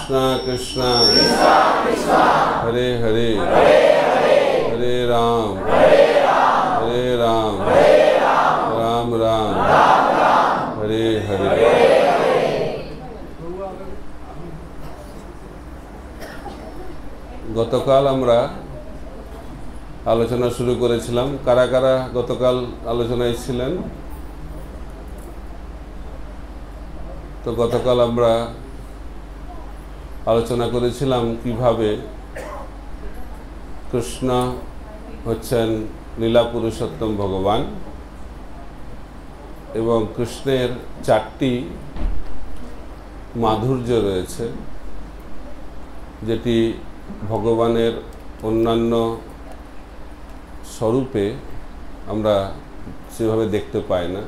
कृष्णा कृष्णा हरे हरे हरे राम राम राम हरे हरे। গতকাল আমরা আলোচনা শুরু করেছিলাম। কারা কারা গতকাল আলোচনায় ছিলেন? তো গতকাল আমরা আলোচনা করেছিলাম কিভাবে কৃষ্ণ হচ্ছেন লীলা পুরুষোত্তম ভগবান এবং কৃষ্ণের চারটি মাধুর্য রয়েছে, যেটি ভগবানের অন্যান্য স্বরূপে আমরা সেভাবে দেখতে পাই না।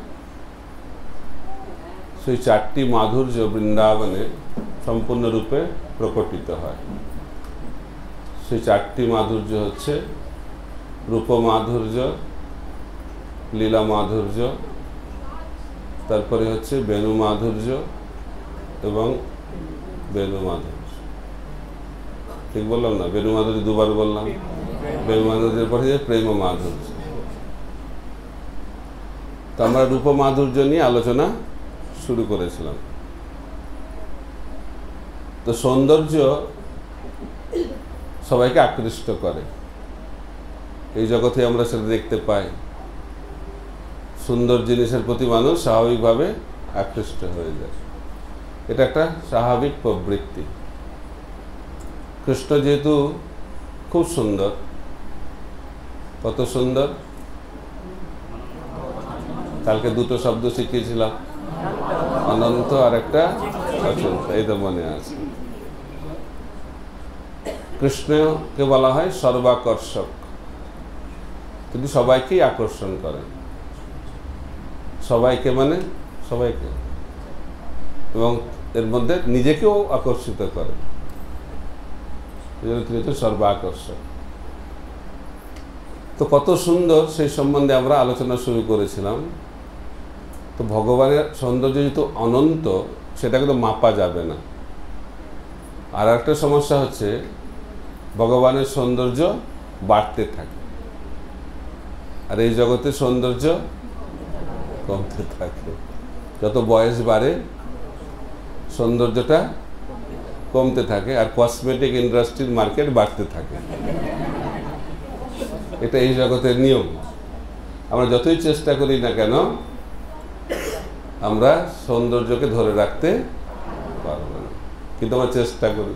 সেই চারটি মাধুর্য বৃন্দাবনে সম্পূর্ণরূপে প্রকটিত হয়। সেই চারটি মাধুর্য হচ্ছে রূপ মাধুর্য, লীলা মাধুর্য, তারপরে হচ্ছে বেণু মাধুর্য এবং বেণু মাধুর্য। ঠিক বললাম না? বেণু মাধুর্য দুবার বললাম। বেণু মাধুর্যের পরে প্রেম মাধুর্য। তো আমরা রূপ মাধুর্য নিয়ে আলোচনা শুরু করেছিলাম। তো সৌন্দর্য সবাইকে আকৃষ্ট করে, এই জগতে আমরা সেটা দেখতে পাই। সুন্দর জিনিসের প্রতি মানুষ স্বাভাবিকভাবে আকৃষ্ট হয়ে যায়, এটা একটা স্বাভাবিক প্রবৃত্তি। কৃষ্ণ যেহেতু খুব সুন্দর, কত সুন্দর! কালকে দুটো শব্দ শিখিয়েছিলাম, অনন্ত আর একটা অচিন্ত, এই তো মনে আছে। কৃষ্ণকে বলা হয় সর্বাকর্ষক, তিনি সবাইকেই আকর্ষণ করেন। সবাইকে মানে সবাইকে, এবং এর মধ্যে নিজেকেও আকর্ষিত করেন। তিনি হচ্ছেন সর্বাকর্ষক। তো কত সুন্দর সেই সম্বন্ধে আমরা আলোচনা শুরু করেছিলাম। তো ভগবানের সৌন্দর্য যেহেতু অনন্ত, সেটাকে তো মাপা যাবে না। আর একটা সমস্যা হচ্ছে ভগবানের সৌন্দর্য বাড়তে থাকে, আর এই জগতের সৌন্দর্য কমতে থাকে। যত বয়স বাড়ে সৌন্দর্যটা কমতে থাকে, আর কসমেটিক ইন্ডাস্ট্রির মার্কেট বাড়তে থাকে। এটা এই জগতের নিয়ম। আমরা যতই চেষ্টা করি না কেন, আমরা সৌন্দর্যকে ধরে রাখতে পারবো না, কিন্তু আমরা চেষ্টা করি।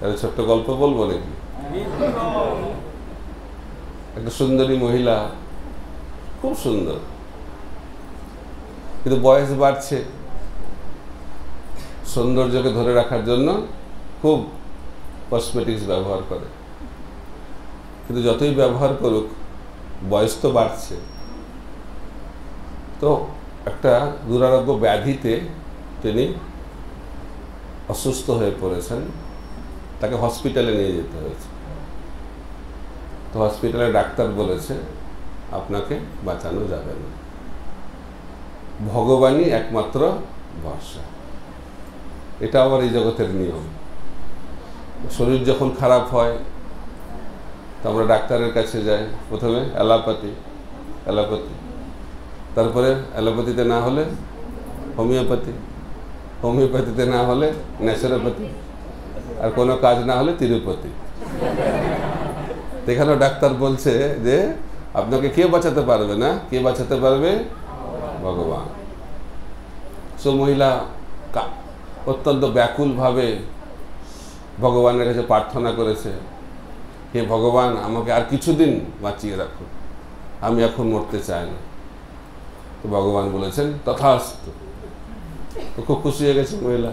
একটা ছোট্ট গল্প বলবো নাকি? একটা সুন্দরী মহিলা, খুব সুন্দর, কিন্তু বয়স বাড়ছে। সৌন্দর্যকে ধরে রাখার জন্য খুব কসমেটিক্স ব্যবহার করে, কিন্তু যতই ব্যবহার করুক বয়স তো বাড়ছে। তো একটা দুরারোগ্য ব্যাধিতে তিনি অসুস্থ হয়ে পড়েছেন, তাকে হসপিটালে নিয়ে যেতে হয়েছে। তো হসপিটালে ডাক্তার বলেছে আপনাকে বাঁচানো যাবে না, ভগবানই একমাত্র ভরসা। এটা আবার এই জগতের নিয়ম। শরীর যখন খারাপ হয় তো আমরা ডাক্তারের কাছে যাই, প্রথমে অ্যালোপ্যাথি, তারপরে অ্যালোপ্যাথিতে না হলে হোমিওপ্যাথি, হোমিওপ্যাথিতে না হলে ন্যাচুরোপ্যাথি, আর কোনো কাজ না হলে তিরুপতি। এখানেও ডাক্তার বলছে যে আপনাকে কে বাঁচাতে পারবে না? কে বাঁচাতে পারবে? ভগবান। সো মহিলা অত্যন্ত ব্যাকুলভাবে ভগবানের কাছে প্রার্থনা করেছে, হে ভগবান, আমাকে আর কিছুদিন বাঁচিয়ে রাখুন, আমি এখন মরতে চাই না। তো ভগবান বলেছেন তথাস্তু। তো খুব খুশি হয়ে গেছে মহিলা।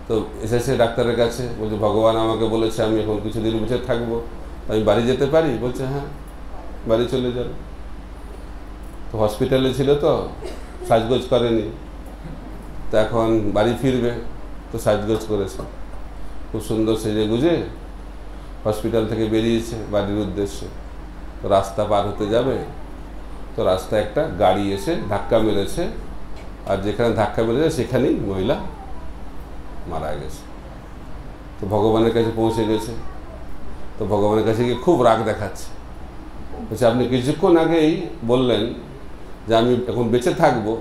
তো এসেছে ডাক্তারের কাছে, বলছে ভগবান আমাকে বলেছে আমি এখন কিছুদিন বেঁচে থাকবো, আমি বাড়ি যেতে পারি? বলছে হ্যাঁ, বাড়ি চলে যান। তো হসপিটালে ছিল তো সাজগোজ করেনি, তো এখন বাড়ি ফিরবে, তো সাজগোজ করেছে, খুব সুন্দর সেজে গুজে হসপিটাল থেকে বেরিয়েছে বাড়ির উদ্দেশ্যে। তো রাস্তা পার হতে যাবে, তো রাস্তায় একটা গাড়ি এসে ধাক্কা মেরেছে, আর যেখানে ধাক্কা মেরেছে সেখানেই মহিলা মারা গেছে। তো ভগবানের কাছে পৌঁছে গেছে, তো ভগবানের কাছে গিয়ে খুব রাগ দেখাচ্ছে, বলছে আপনি কিছুক্ষণ আগেই বললেন যে আমি এখন বেঁচে থাকবো,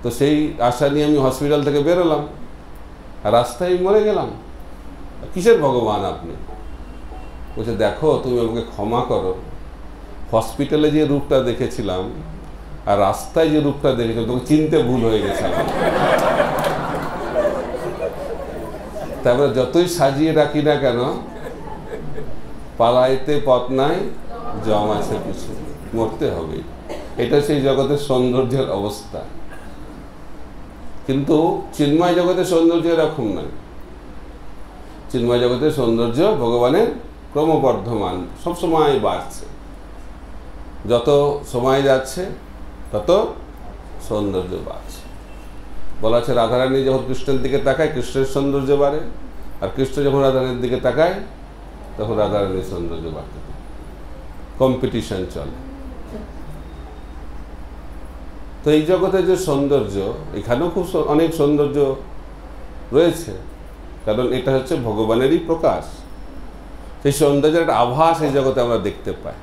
তো সেই আশা নিয়ে আমি হসপিটাল থেকে বেরোলাম, আর রাস্তায় মরে গেলাম। কিসের ভগবান আপনি? বলছে দেখো তুমি আমাকে ক্ষমা করো, হসপিটালে যে রূপটা দেখেছিলাম আর রাস্তায় যে রূপটা দেখেছিলাম তোকে চিনতে ভুল হয়ে গেছিলাম। তারপরে যতই সাজিয়ে রাখি না কেন, পালাইতে পথ নাই, জম আছে কিছু, মরতে হবে। এটা সেই জগতের সৌন্দর্যের অবস্থা। কিন্তু চিন্ময় জগতের সৌন্দর্য এরকম নয়। চিন্ময় জগতের সৌন্দর্য ভগবানের ক্রমবর্ধমান, সবসময় বাড়ছে। যত সময় যাচ্ছে তত সৌন্দর্য বাড়ছে। বলা আছে রাধারানী যখন কৃষ্ণের দিকে তাকায় কৃষ্ণের সৌন্দর্য বাড়ে, আর কৃষ্ণ যখন রাধারানীর দিকে তাকায় তখন রাধারানীর সৌন্দর্য বাড়তে থাকে। কম্পিটিশন চলে। তো এই জগতে যে সৌন্দর্য, এখানেও খুব অনেক সৌন্দর্য রয়েছে, কারণ এটা হচ্ছে ভগবানেরই প্রকাশ। সেই সৌন্দর্যের একটা আভাস এই জগতে আমরা দেখতে পাই।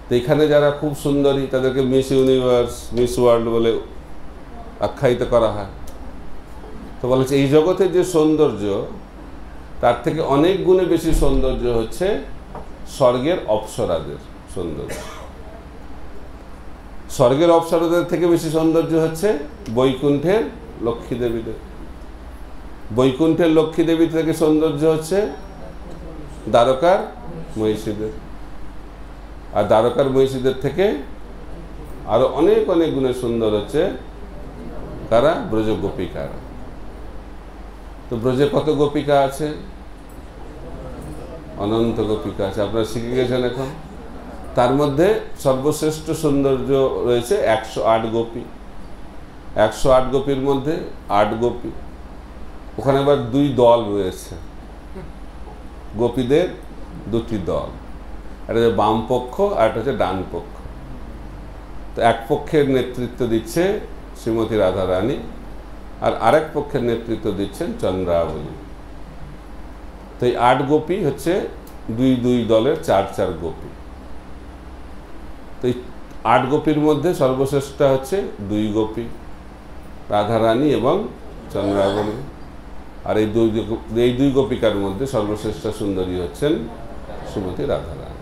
তো এখানে যারা খুব সুন্দরী তাদেরকে মিস ইউনিভার্স, মিস ওয়ার্ল্ড বলে আখ্যায়িত করা হয়। তো বলেছে এই জগতের যে সৌন্দর্য তার থেকে অনেক গুণে বেশি সৌন্দর্য হচ্ছে স্বর্গের অপ্সরাদের সৌন্দর্য। স্বর্গের অপ্সরাদের থেকে বেশি সৌন্দর্য হচ্ছে বৈকুণ্ঠের লক্ষ্মী দেবীদের। বৈকুণ্ঠের লক্ষ্মী দেবী থেকে সৌন্দর্য হচ্ছে দ্বারকার মহিষীদের, আর দ্বারকার মহিষীদের থেকে আরো অনেক অনেক গুণে সুন্দর হচ্ছে কারা? ব্রজ গোপিকারা। তো ব্রজে কত গোপিকা আছে? অনন্ত গোপিকা আছে। আপনারা শিখে গেছেন এখন। তার মধ্যে সর্বশ্রেষ্ঠ সৌন্দর্য রয়েছে 108 গোপী। 108 গোপীর মধ্যে 8 গোপী। ওখানে আবার 2 দল রয়েছে, গোপীদের 2টি দল, একটা হচ্ছে বাম পক্ষ আর একটা হচ্ছে ডান পক্ষ। তো এক পক্ষের নেতৃত্ব দিচ্ছে শ্রীমতী রাধারানী, আর আরেক পক্ষের নেতৃত্ব দিচ্ছেন চন্দ্রাবলী। তো এই 8 গোপী হচ্ছে 2 দলের 4 গোপী। তো এই 8 গোপীর মধ্যে সর্বশ্রেষ্ঠ হচ্ছে 2 গোপী, রাধারানী এবং চন্দ্রাবলী। আর এই 2 গোপিকার মধ্যে সর্বশ্রেষ্ঠ সুন্দরী হচ্ছেন শ্রীমতী রাধারানী।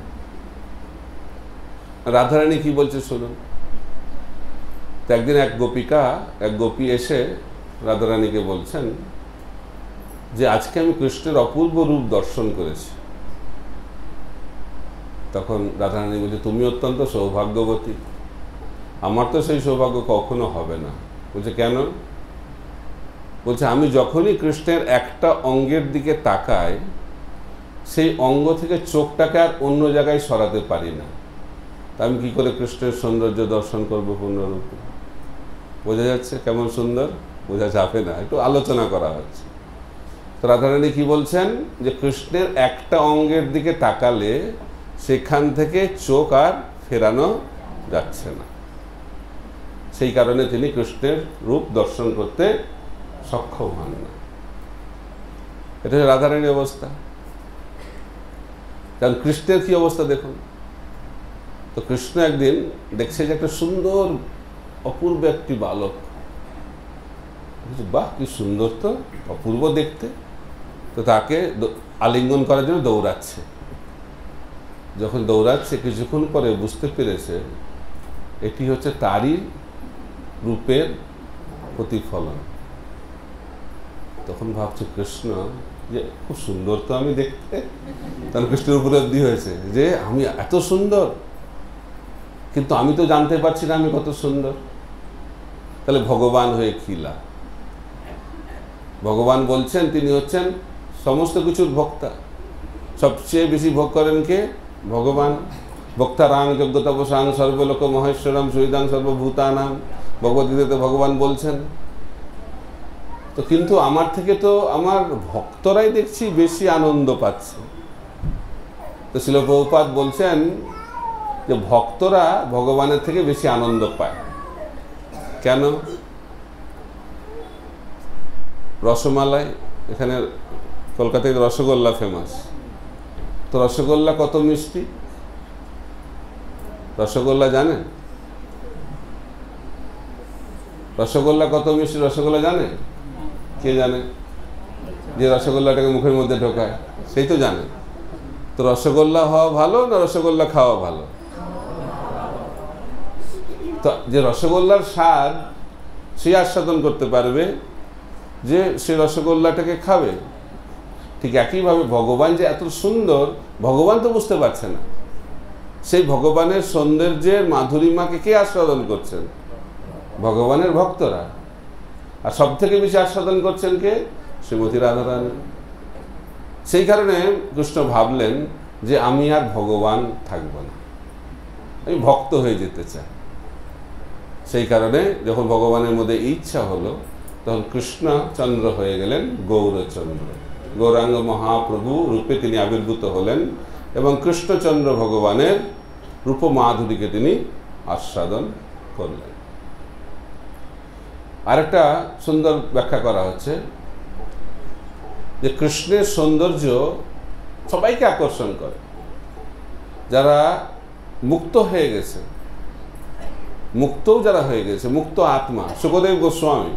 রাধারানী কি বলছে শুনুন। তো একদিন এক গোপী এসে রাধারানীকে বলছেন যে আজকে আমি কৃষ্ণের অপূর্ব রূপ দর্শন করেছি। তখন রাধারানী বলছে তুমি অত্যন্ত সৌভাগ্যবতী, আমার তো সেই সৌভাগ্য কখনো হবে না। বলছে কেন? বলছে আমি যখনই কৃষ্ণের একটা অঙ্গের দিকে তাকাই সেই অঙ্গ থেকে চোখটাকে আর অন্য জায়গায় সরাতে পারি না। তা আমি কি করে কৃষ্ণের সৌন্দর্য দর্শন করবো পূর্ণরূপে? বোঝা যাচ্ছে কেমন সুন্দর? বোঝা যাবে না, একটু আলোচনা করা হচ্ছে। তো রাধারানী কি বলছেন যে কৃষ্ণের একটা অঙ্গের দিকে তাকালে সেখান থেকে চোখ আর ফেরানো যাচ্ছে না, সেই কারণে তিনি কৃষ্ণের রূপ দর্শন করতে সক্ষম হন না। এটা হচ্ছে রাধারানীর অবস্থা। কারণ কৃষ্ণের কি অবস্থা দেখুন। তো কৃষ্ণ একদিন দেখছে যে একটা সুন্দর অপূর্ব একটি বালক, বাহ কি সুন্দর, তো অপূর্ব দেখতে। তো তাকে আলিঙ্গন করার জন্য দৌড়াচ্ছে। যখন দৌড়াচ্ছে কিছুক্ষণ পরে বুঝতে পেরেছে এটি হচ্ছে তারই রূপের প্রতিফলন। তখন ভাবছে কৃষ্ণ যে খুব সুন্দর তো আমি দেখতে। তখন কৃষ্ণের উপলব্ধি হয়েছে যে আমি এত সুন্দর, কিন্তু আমি তো জানতে পারছি না আমি কত সুন্দর। তাহলে ভগবান হয়ে কি লাভ? ভগবান বলছেন তিনি হচ্ছেন সমস্ত কিছুর ভোক্তা। সবচেয়ে বেশি ভোগ করেন কে? ভগবান। ভক্তারাং যজ্ঞতপসাং সর্বলোক মহেশ্বরম সুহৃদাং সর্বভূতানাং, ভগবদ্গীতাতে ভগবান বলছেন। তো কিন্তু আমার থেকে তো আমার ভক্তরাই দেখছি বেশি আনন্দ পাচ্ছে। তো শ্রীল প্রভুপাদ বলছেন যে ভক্তরা ভগবানের থেকে বেশি আনন্দ পায়। কেন? রসমালাই, এখানে কলকাতায় রসগোল্লা ফেমাস। তো রসগোল্লা কত মিষ্টি, রসগোল্লা জানেন? রসগোল্লা কত মিষ্টি রসগোল্লা জানে? কে জানে? যে রসগোল্লাটাকে মুখের মধ্যে ঢোকায় সেই তো জানে। তো রসগোল্লা হওয়া ভালো না রসগোল্লা খাওয়া ভালো? তো যে রসগোল্লার স্বাদ সে আস্বাদন করতে পারবে যে সে রসগোল্লাটাকে খাবে। ঠিক একইভাবে ভগবান যে এত সুন্দর, ভগবান তো বুঝতে পারছে না। সেই ভগবানের সৌন্দর্যের মাধুরিমাকে কে আস্বাদন করছেন? ভগবানের ভক্তরা। আর সব থেকে বেশি আস্বাদন করছেন কে? শ্রীমতী রাধারানী। সেই কারণে কৃষ্ণ ভাবলেন যে আমি আর ভগবান থাকব না, আমি ভক্ত হয়ে যেতে চাই। সেই কারণে যখন ভগবানের মধ্যে ইচ্ছা হলো তখন কৃষ্ণচন্দ্র হয়ে গেলেন গৌরচন্দ্র। গৌরাঙ্গ মহাপ্রভু রূপে তিনি আবির্ভূত হলেন এবং কৃষ্ণচন্দ্র ভগবানের রূপ মাধুরীকে তিনি আস্বাদন করলেন। আরেকটা সুন্দর ব্যাখ্যা করা হচ্ছে যে কৃষ্ণের সৌন্দর্য সবাইকে আকর্ষণ করে। যারা মুক্ত হয়ে গেছে, মুক্তও যারা হয়ে গেছে, মুক্ত আত্মা, সুখদেব গোস্বামী,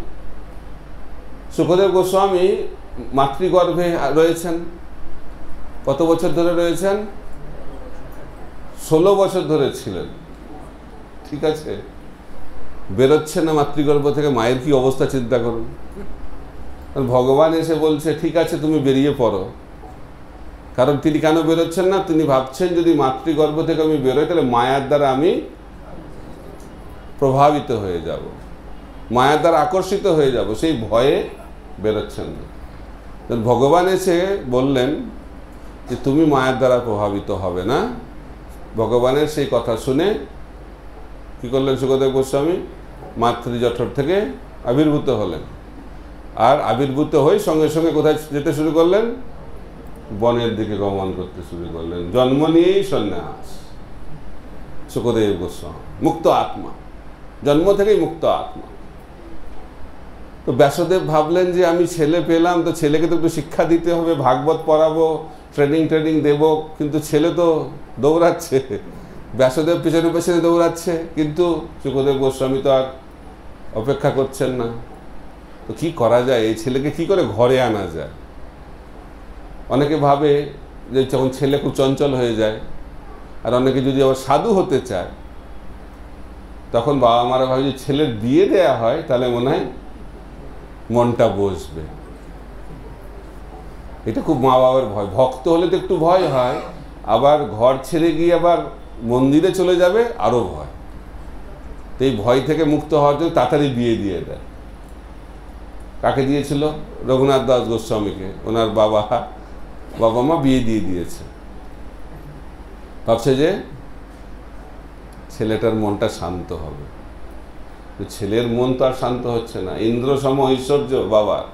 সুখদেব গোস্বামী মাতৃগর্ভে রয়েছেন। কত বছর ধরে রয়েছেন? 16 বছর ধরে ছিলেন। ঠিক আছে, বেরোচ্ছেন না মাতৃগর্ভ থেকে, মায়ের কি অবস্থা চিন্তা করুন। ভগবান এসে বলছে ঠিক আছে তুমি বেরিয়ে পড়ো। কারণ তিনি কেন বেরোচ্ছেন না? তিনি ভাবছেন যদি মাতৃগর্ভ থেকে আমি বেরোই তাহলে মায়ার দ্বারা আমি প্রভাবিত হয়ে যাব, মায়ার দ্বারা আকর্ষিত হয়ে যাব, সেই ভয়ে বেরোচ্ছেন না। ভগবান এসে বললেন যে তুমি মায়ার দ্বারা প্রভাবিত হবে না। ভগবানের সেই কথা শুনে কি করলেন সুখদেব গোস্বামী? মাতৃজঠর থেকে আবির্ভূত হলেন। আর আবির্ভূত হয়ে সঙ্গে সঙ্গে কোথায় যেতে শুরু করলেন? বনের দিকে গমন করতে শুরু করলেন। জন্ম নিয়েই সন্ন্যাস। সুখদেব গোস্বামী মুক্ত আত্মা, জন্ম থেকেই মুক্ত আত্মা। তো ব্যাসদেব ভাবলেন যে আমি ছেলে পেলাম, তো ছেলেকে তো একটু শিক্ষা দিতে হবে, ভাগবত পড়াবো, ট্রেনিং দেব, কিন্তু ছেলে তো দৌড়াচ্ছে, ব্যাসদেব পেছনে পেছনে দৌড়াচ্ছে, কিন্তু সুখদেব গোস্বামী তো আর অপেক্ষা করছেন না। তো কি করা যায়, এই ছেলেকে কি করে ঘরে আনা যায়? অনেকে ভাবে যে যখন ছেলে খুব চঞ্চল হয়ে যায়, আর অনেকে যদি আবার সাধু হতে চায়, তখন বাবা মারা ভাবে যে ছেলের বিয়ে দেয়া হয় তাহলে মনে হয় মনটা বসবে। এটা খুব মা বাবার ভয়। ভক্ত হলে তো একটু ভয় হয়, আবার ঘর ছেড়ে গিয়ে আবার মন্দিরে চলে যাবে আরও ভয়। তো এই ভয় থেকে মুক্ত হওয়ার জন্য তাড়াতাড়ি বিয়ে দিয়ে দেয়। কাকে দিয়েছিল? রঘুনাথ দাস গোস্বামীকে ওনার বাবা মা বিয়ে দিয়ে দিয়েছে। ভাবছে যে ছেলেটার মনটা শান্ত হবে। ছেলের মন তো আর শান্ত হচ্ছে না। ইন্দ্র সম ঐশ্বর্য বাবার,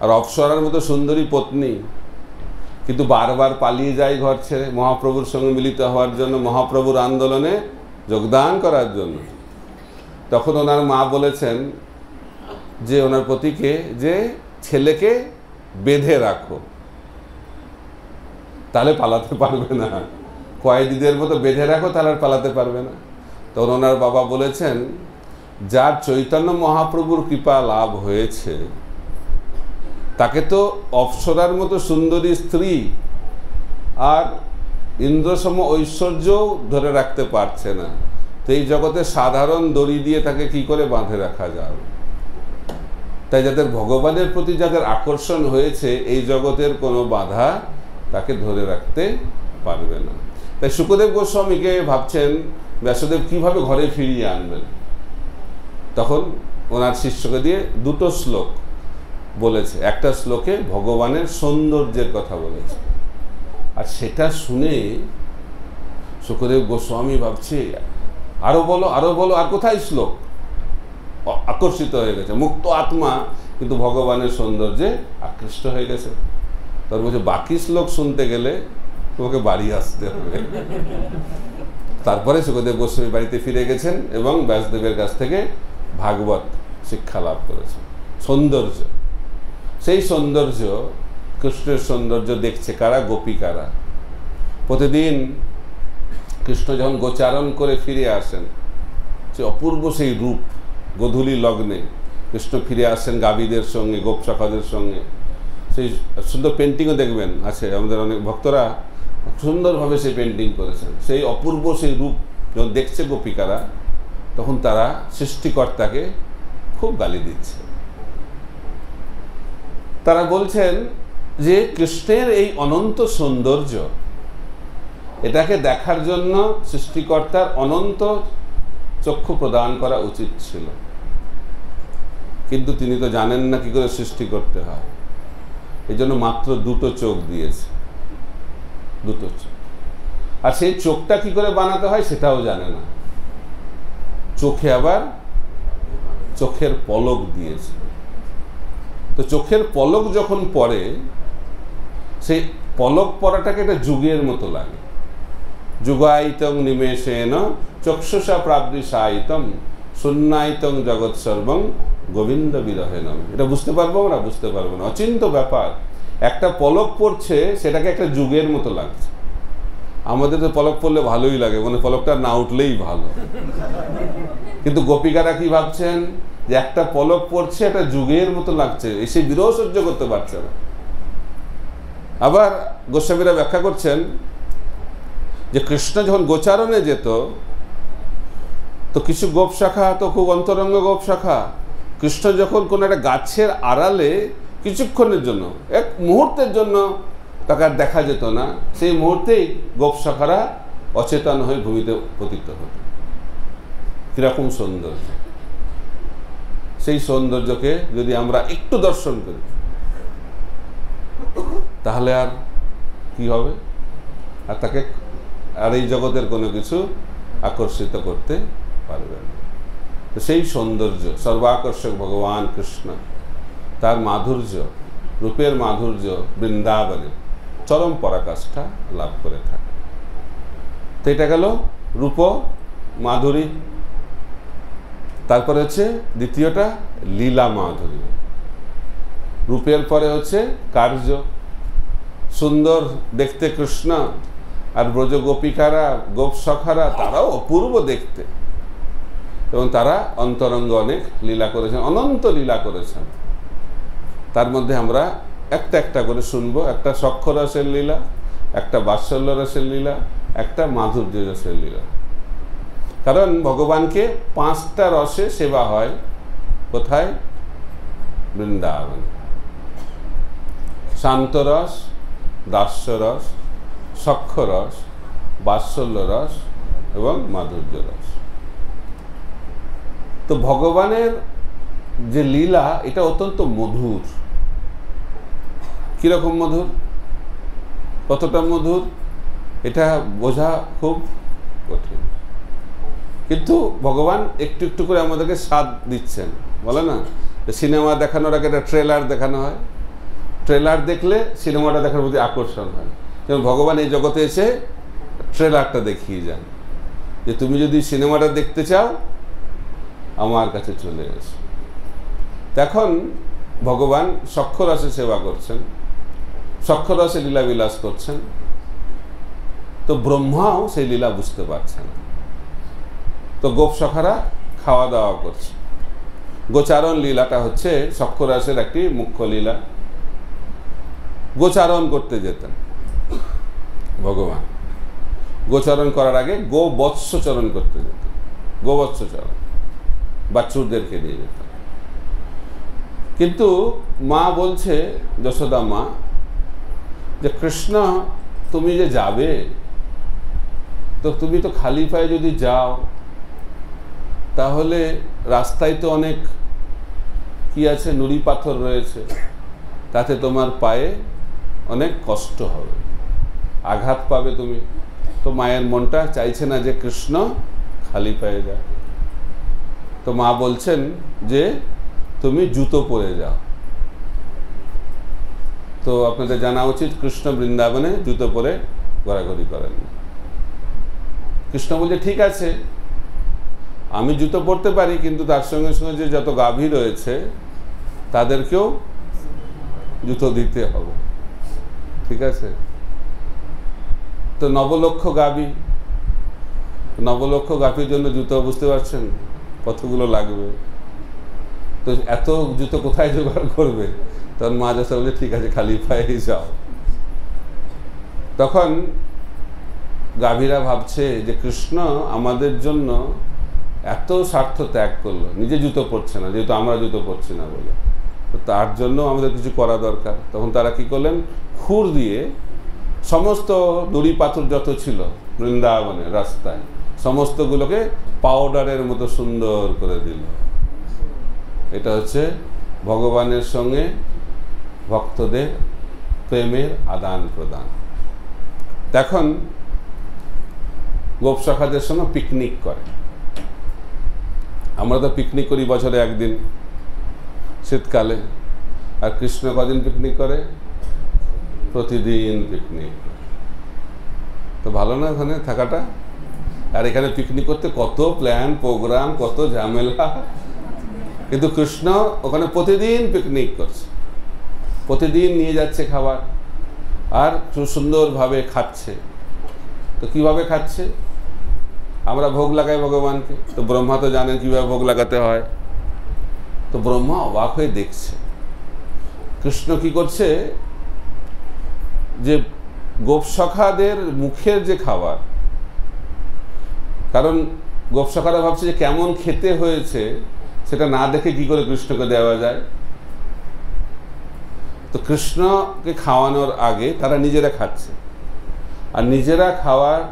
আর অপ্সরার মতো সুন্দরী পত্নী, কিন্তু বারবার পালিয়ে যায় ঘর ছেড়ে মহাপ্রভুর সঙ্গে মিলিত হওয়ার জন্য, মহাপ্রভুর আন্দোলনে যোগদান করার জন্য। তখন ওনার মা বলেছেন যে ওনার পতিকে যে ছেলেকে বেঁধে রাখো, তাহলে পালাতে পারবে না, কয়েদিদের মতো বেঁধে রাখো তাহলে আর পালাতে পারবে না। তখন ওনার বাবা বলেছেন যার চৈতন্য মহাপ্রভুর কৃপা লাভ হয়েছে তাকে তো অপ্সরার মতো সুন্দরী স্ত্রী আর ইন্দ্রসম ঐশ্বর্যও ধরে রাখতে পারছে না, তো এই জগতে সাধারণ দড়ি দিয়ে তাকে কি করে বাঁধে রাখা যাবে? তাই যাদের ভগবানের প্রতি যাদের আকর্ষণ হয়েছে, এই জগতের কোনো বাধা তাকে ধরে রাখতে পারবে না। তাই সুখদেব গোস্বামীকে ভাবছেন ব্যাসদেব কিভাবে ঘরে ফিরিয়ে আনবেন। তখন ওনার শিষ্যকে দিয়ে দুটো শ্লোক বলেছে। একটা শ্লোকে ভগবানের সৌন্দর্যের কথা বলেছে, আর সেটা শুনে সুখদেব গোস্বামী ভাবছে আরো বলো আরো বলো, আর কোথায় শ্লোক? আকর্ষিত হয়ে গেছে, মুক্ত আত্মা কিন্তু ভগবানের সৌন্দর্যে আকৃষ্ট হয়ে গেছে। তার বলছে বাকি শ্লোক শুনতে গেলে তোমাকে বাড়ি আসতে হবে। তারপরে সুখদেব গোস্বামী বাড়িতে ফিরে গেছেন এবং ব্যাসদেবের কাছ থেকে ভাগবত শিক্ষা লাভ করেছেন। সৌন্দর্য সেই সৌন্দর্য, কৃষ্ণের সৌন্দর্য দেখছে কারা? গোপিকারা। প্রতিদিন কৃষ্ণ যখন গোচারণ করে ফিরে আসেন, সে অপূর্ব সেই রূপ, গোধূলি লগ্নে কৃষ্ণ ফিরে আসেন গাভীদের সঙ্গে, গোপশাখাদের সঙ্গে। সেই সুন্দর পেন্টিংও দেখবেন আছে, আমাদের অনেক ভক্তরা সুন্দরভাবে সেই পেন্টিং করেছেন। সেই অপূর্ব সেই রূপ যখন দেখছে গোপিকারা, তখন তারা সৃষ্টিকর্তাকে খুব গালি দিচ্ছে। তারা বলছেন যে কৃষ্ণের এই অনন্ত সৌন্দর্য, এটাকে দেখার জন্য সৃষ্টিকর্তার অনন্ত চক্ষু প্রদান করা উচিত ছিল, কিন্তু তিনি তো জানেন না কি করে সৃষ্টি করতে হয়। এই জন্য মাত্র দুটো চোখ দিয়েছে, দুটো চোখ। আর সেই চোখটা কি করে বানাতে হয় সেটাও জানে না। চোখে আবার চোখের পলক দিয়েছে। তো চোখের পলক যখন পড়ে, সেই পলক পড়াটাকে একটা যুগের মতো লাগে। যুগায়িতং নিমেষেন চক্ষুষা প্রাবৃসায়িতম শূন্যায়িতং জগৎ সর্বং গোবিন্দ বিরহেনম। এটা বুঝতে পারবো আমরা? বুঝতে পারবো না, অচিন্ত ব্যাপার। একটা পলক পড়ছে, সেটাকে একটা যুগের মতো লাগছে। আমাদের তো পলক পড়লে ভালোই লাগে, মানে পলকটা না উঠলেই ভালো। কিন্তু গোপিকারা কি ভাবছেন? যে একটা পলক পড়ছে, একটা যুগের মতো লাগছে, এসে বিরহ সহ্য করতে পারছে না। আবার গোস্বামীরা ব্যাখ্যা করছেন যে কৃষ্ণ যখন গোচারণে যেত, তো কিছু গোপশাখা তো খুব অন্তরঙ্গ গোপশাখা, কৃষ্ণ যখন কোনো একটা গাছের আড়ালে কিছুক্ষণের জন্য, এক মুহূর্তের জন্য তাকে আর দেখা যেত না, সেই মুহূর্তেই গোপশাখারা অচেতন হয়ে ভূমিতে পতিত হতো। কিরকম সৌন্দর্য! সেই সৌন্দর্যকে যদি আমরা একটু দর্শন করি, তাহলে আর কি হবে? আর তাকে আর এই জগতের কোনো কিছু আকর্ষিত করতে পারবে না। তো সেই সৌন্দর্য, সর্বাকর্ষক ভগবান কৃষ্ণ, তার মাধুর্য, রূপের মাধুর্য বৃন্দাবনে চরম পরাকাষ্ঠা লাভ করে থাকে। তো এটা গেল রূপ মাধুরী। তারপরে হচ্ছে দ্বিতীয়টা লীলা মাধুরী। রূপের পরে হচ্ছে কার্য। সুন্দর দেখতে কৃষ্ণ, আর ব্রজ গোপিকারা, গোপসখারা, তারাও অপূর্ব দেখতে, এবং তারা অন্তরঙ্গ অনেক লীলা করেছেন, অনন্ত লীলা করেছেন। তার মধ্যে আমরা একটা একটা করে শুনবো। একটা সখ্য রসের লীলা, একটা বাৎসল্য রসের লীলা, একটা মাধুর্য রসের লীলা। কারণ ভগবানকে 5টা রসে সেবা হয়। কোথায়? বৃন্দাবন। শান্তরস, দাস্যরস, সখ্য রস, বাৎসল্য রস এবং মাধুর্য রস। তো ভগবানের যে লীলা, এটা অত্যন্ত মধুর। কিরকম মধুর? কতটা মধুর এটা বোঝা খুব কঠিন, কিন্তু ভগবান একটু একটু করে আমাদেরকে স্বাদ দিচ্ছেন। বলে না, সিনেমা দেখানোর আগে একটা ট্রেলার দেখানো হয়, ট্রেলার দেখলে সিনেমাটা দেখার প্রতি আকর্ষণ হয়। যেমন ভগবান এই জগতে এসে ট্রেলারটা দেখিয়ে যান, যে তুমি যদি সিনেমাটা দেখতে চাও আমার কাছে চলে এসো। এখন ভগবান সখ্য রসে সেবা করছেন, সখ্য রসে লীলা বিলাস করছেন। তো ব্রহ্মাও সেই লীলা বুঝতে পারছে না। তো গোপসখারা খাওয়া দাওয়া করছে। গোচারণ লীলাটা হচ্ছে সখ্য রসের একটি মুখ্য লীলা। গোচারণ করতে যেতেন ভগবান। গোচারণ করার আগে গোবৎসচরণ করতে যেতেন। গোবৎসচরণ বাছুরদেরকে নিয়ে যেতেন। কিন্তু মা বলছে, যশোদা মা, যে কৃষ্ণ তুমি যে যাবে, তো তুমি তো খালি পায়ে যদি যাও, তাহলে রাস্তায় তো অনেক কি আছে, নুড়ি পাথর রয়েছে, তাতে তোমার পায়ে অনেক কষ্ট হবে, আঘাত পাবে তুমি। তো মায়ের মনটা চাইছে না যে কৃষ্ণ খালি পায়ে যায়। তো মা বলছেন যে তুমি জুতো পরে যাও। তো আপনাদের জানা উচিত, কৃষ্ণ বৃন্দাবনে জুতো পরে ঘোরাঘুরি করেন। কৃষ্ণ বলছে ঠিক আছে, আমি জুতো পরতে পারি, কিন্তু তার সঙ্গে সঙ্গে যে যত গাভী রয়েছে তাদেরকেও জুতো দিতে হবে, ঠিক আছে? তো নবলক্ষ গাভীর জন্য জুতো, বুঝতে পারছেন কতগুলো লাগবে। তো এত জুতো কোথায় জোগাড় করবে? তখন মা যশোদা বলে ঠিক আছে খালি পায়েই যাও। তখন গাভীরা ভাবছে যে কৃষ্ণ আমাদের জন্য এত স্বার্থ ত্যাগ করলো, নিজে জুতো পরছে না যেহেতু আমরা জুতো পরছি না বলে, তো তার জন্য আমাদের কিছু করা দরকার। তখন তারা কি করলেন, খুর দিয়ে সমস্ত দড়ি পাথর যত ছিল বৃন্দাবনের রাস্তায় সমস্তগুলোকে পাউডারের মতো সুন্দর করে দিল। এটা হচ্ছে ভগবানের সঙ্গে ভক্তদের প্রেমের আদান প্রদান। এখন গোপসখাদের সঙ্গে পিকনিক করে। আমরা তো পিকনিক করি বছরে একদিন শীতকালে, আর কৃষ্ণ কদিন পিকনিক করে? প্রতিদিন পিকনিক। তো ভালো না ওখানে থাকাটা? আর এখানে পিকনিক করতে কত প্ল্যান প্রোগ্রাম, কত ঝামেলা, কিন্তু কৃষ্ণ ওখানে প্রতিদিন পিকনিক করছে, প্রতিদিন নিয়ে যাচ্ছে খাবার, আর সুন্দরভাবে খাচ্ছে। তো কিভাবে খাচ্ছে? আমরা ভোগ লাগাই ভগবানকে, তো ব্রহ্মা তো জানেন কিভাবে ভোগ লাগাতে হয়। তো ব্রহ্মা অবাক হয়ে দেখছে কৃষ্ণ কি করছে, যে গোপসখাদের মুখের যে খাবার, কারণ গোপসখারা ভাবছে যে কেমন খেতে হয়েছে সেটা না দেখে কি করে কৃষ্ণকে দেওয়া যায়। তো কৃষ্ণকে খাওয়ানোর আগে তারা নিজেরা খাচ্ছে, আর নিজেরা খাওয়ার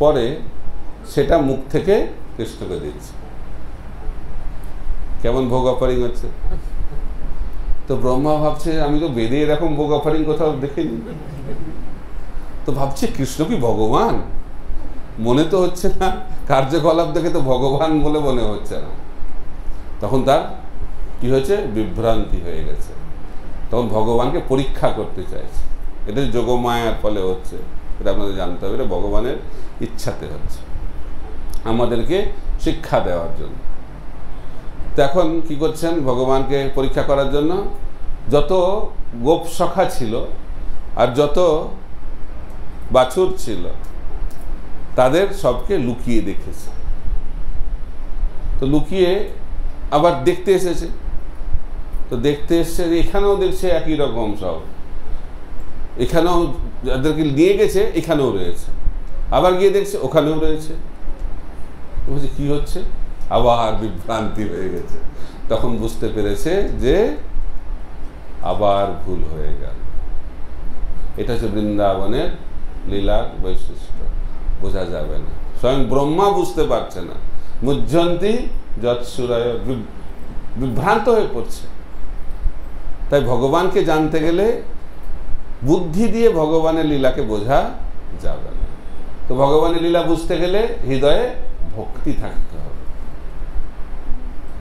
পরে সেটা মুখ থেকে কৃষ্ণকে দিচ্ছে। কেমন ভোগ অফারিং হচ্ছে? তো ব্রহ্মা ভাবছে আমি তো বেদে এরকম ভোগ অফারিং কোথাও দেখিনি। তো ভাবছে কৃষ্ণ কি ভগবান? মনে তো হচ্ছে না, কার্যকলাপ দেখে তো ভগবান বলে মনে হচ্ছে না। তখন তার কি হয়েছে, বিভ্রান্তি হয়ে গেছে। তখন ভগবানকে পরীক্ষা করতে চাইছে। এটা যোগমায়ার ফলে হচ্ছে, এটা আপনাদের জানতে হবে। এটা ভগবানের ইচ্ছাতে হচ্ছে, আমাদেরকে শিক্ষা দেওয়ার জন্য। তো এখন কি করছেন, ভগবানকে পরীক্ষা করার জন্য যত গোপসখা ছিল আর যত বাছুর ছিল তাদের সবকে লুকিয়ে দেখেছে। তো লুকিয়ে আবার দেখতে এসেছে। তো দেখতে এসছে, এখানেও দেখছে একই রকম সব, এখানেও যাদেরকে নিয়ে গেছে এখানেও রয়েছে, আবার গিয়ে দেখছে ওখানেও রয়েছে। বলছে কি হচ্ছে, আবার বিভ্রান্তি হয়ে গেছে। তখন বুঝতে পেরেছে যে আবার ভুল হয়ে গেল। এটা হচ্ছে বৃন্দাবনের লীলার বৈশিষ্ট্য, বোঝা যাবে না। স্বয়ং ব্রহ্মা বুঝতে পারছে না, মুহ্যন্তি যৎসুরায়, বিভ্রান্ত হয়ে পড়ছে। তাই ভগবানকে জানতে গেলে বুদ্ধি দিয়ে ভগবানের লীলাকে বোঝা যাবে না। তো ভগবানের লীলা বুঝতে গেলে হৃদয়ে ভক্তি থাকতে হবে।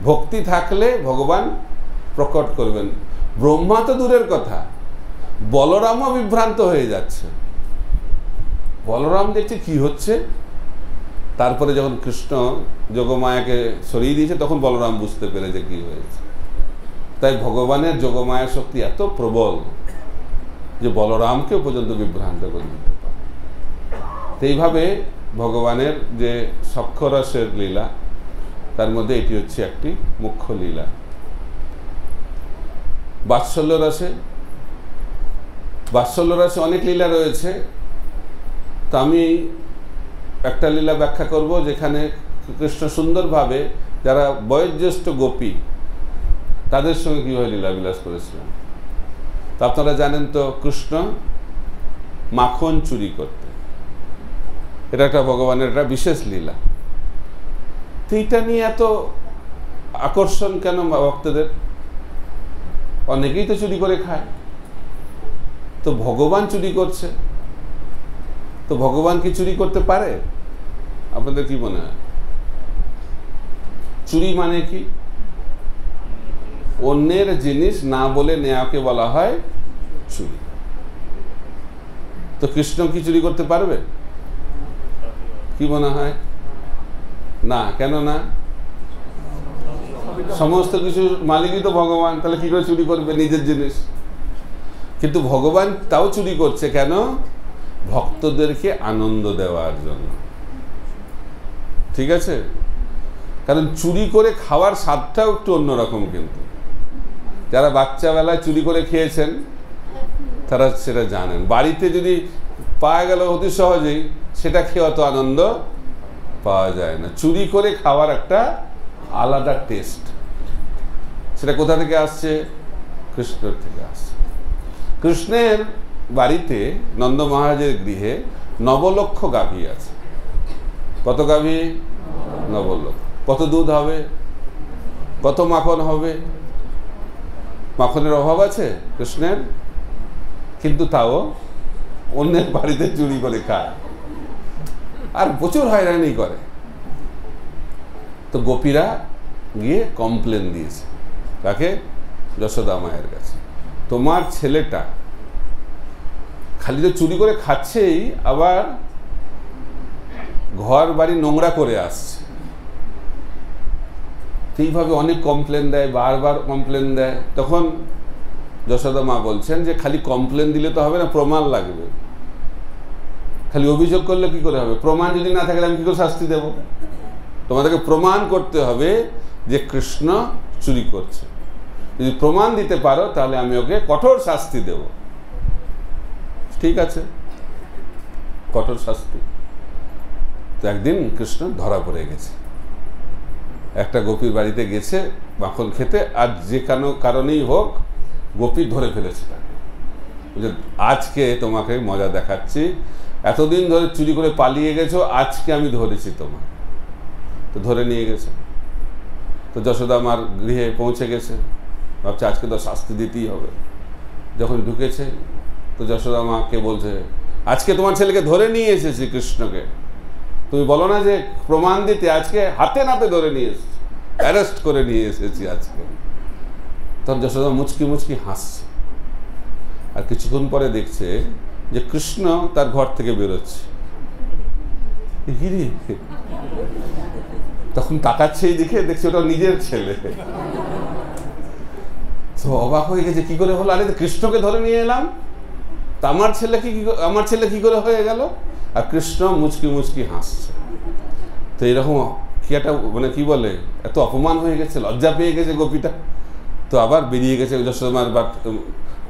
ভক্তি থাকলে ভগবান প্রকট করবেন। ব্রহ্মা তো দূরের কথা, বলরামও বিভ্রান্ত হয়ে যাচ্ছে। বলরাম দেখছে কি হচ্ছে। তারপরে যখন কৃষ্ণ যোগমায়াকে সরিয়ে দিয়েছে তখন বলরাম বুঝতে পেরেছে কি হয়েছে। তাই ভগবানের যোগমায়া শক্তি এত প্রবল যে বলরামকে পর্যন্ত বিভ্রান্ত করে দিতে পারে। এইভাবে ভগবানের যে সক্ষরসের লীলা, তার মধ্যে এটি হচ্ছে একটি মুখ্য লীলা। বাৎসল্য রসে অনেক লীলা রয়েছে। তো আমি একটা লীলা ব্যাখ্যা করব, যেখানে কৃষ্ণ সুন্দরভাবে যারা বয়োজ্যেষ্ঠ গোপী তাদের সঙ্গে কীভাবে লীলা বিলাস করেছিলেন। তা আপনারা জানেন তো, কৃষ্ণ মাখন চুরি করতেন, এটা একটা ভগবানের একটা বিশেষ লীলা। তো এইটা নিয়ে এত আকর্ষণ কেন ভক্তদের? অনেকেই তো চুরি করে খায়, তো ভগবান চুরি করছে, তো ভগবান কি চুরি করতে পারে? আপনাদের কি মনে হয়? চুরি মানে কি? অন্যের জিনিস না বলে নেওয়াকে বলা হয় চুরি। তো কৃষ্ণ কি চুরি করতে পারবে? কি মনে হয়? না। কেন না? সমস্ত কিছুর মালিকই তো ভগবান, তাহলে কি করে চুরি করবে নিজের জিনিস? কিন্তু ভগবান তাও চুরি করছে কেন? ভক্তদেরকে আনন্দ দেওয়ার জন্য। ঠিক আছে? কারণ চুরি করে খাওয়ার স্বাদটাও একটু অন্যরকম। কিন্তু যারা বাচ্চাবেলায় চুরি করে খেয়েছেন তারা সেটা জানেন। বাড়িতে যদি পাওয়া গেল অতি সহজেই, সেটা খেয়ে অত আনন্দ পাওয়া যায় না। চুরি করে খাওয়ার একটা আলাদা টেস্ট। সেটা কোথা থেকে আসছে? কৃষ্ণের থেকে আসছে। কৃষ্ণের বাড়িতে, নন্দ মহারাজের গৃহে 9 লক্ষ গাভী আছে। কত গাভী? 9 লক্ষ। কত দুধ হবে? কত মাখন হবে? মাখনের অভাব আছে কৃষ্ণের? কিন্তু তাও অন্যের বাড়িতে চুরি করে খায় আর প্রচুর হয়রানি করে। তো গোপীরা গিয়ে কমপ্লেন দিয়েছে। কাকে? যশোদা মায়ের কাছে। তোমার ছেলেটা খালি তো চুরি করে খাচ্ছেই, আবার ঘর বাড়ি নোংরা করে আসছে। এইভাবে অনেক কমপ্লেন দেয়, বারবার কমপ্লেন দেয়। তখন যশোদা মা বলছেন যে খালি কমপ্লেন দিলে তো হবে না, প্রমাণ লাগবে। খালি অভিযোগ করলে কি করে হবে? প্রমাণ যদি না থাকে আমি কি করে শাস্তি দেব? তোমাদেরকে প্রমাণ করতে হবে যে কৃষ্ণ চুরি করছে। যদি প্রমাণ দিতে পারো তাহলে আমি ওকে কঠোর শাস্তি দেব। ঠিক আছে, কঠোর শাস্তি। তো একদিন কৃষ্ণ ধরা পড়ে গেছে। একটা গোপীর বাড়িতে গেছে মাখন খেতে, আর যে কোনো কারণেই হোক গোপী ধরে ফেলেছে তাকে। যে আজকে তোমাকে মজা দেখাচ্ছি, এতদিন ধরে চুরি করে পালিয়ে গেছো, আজকে আমি ধরেছি তোমার। তো ধরে নিয়ে গেছে। তো যশোদা মার গৃহে পৌঁছে গেছে, ভাবছে আজকে তো শাস্তি দিতেই হবে। যখন ঢুকেছে তো যশোদা মাকে বলছে, আজকে তোমার ছেলেকে ধরে নিয়ে এসেছি কৃষ্ণকে, তুমি বলো না যে প্রমাণ দিতে, আজকে হাতে নাতে ধরে নিয়ে এসেছি, অ্যারেস্ট করে নিয়ে এসেছি আজকে। তখন যশোদা মুচকি মুচকি হাসছে। আর কিছুক্ষণ পরে দেখছে যে কৃষ্ণ তার ঘর থেকে বেরোচ্ছে। তখন তাকাচ্ছে এই দিকে, দেখছে ওটা নিজের ছেলে। তো অবাক হয়ে গেছে, কি করে হলো? আরে কৃষ্ণকে ধরে নিয়ে এলাম, তা আমার ছেলে কি করে হয়ে গেল? আর কৃষ্ণ মুচকি মুচকি হাসছে। তো এরকম কি একটা মানে কি বলে, এত অপমান হয়ে গেছে, লজ্জা পেয়ে গেছে গোপীটা। তো আবার বেরিয়ে গেছে যশোদামার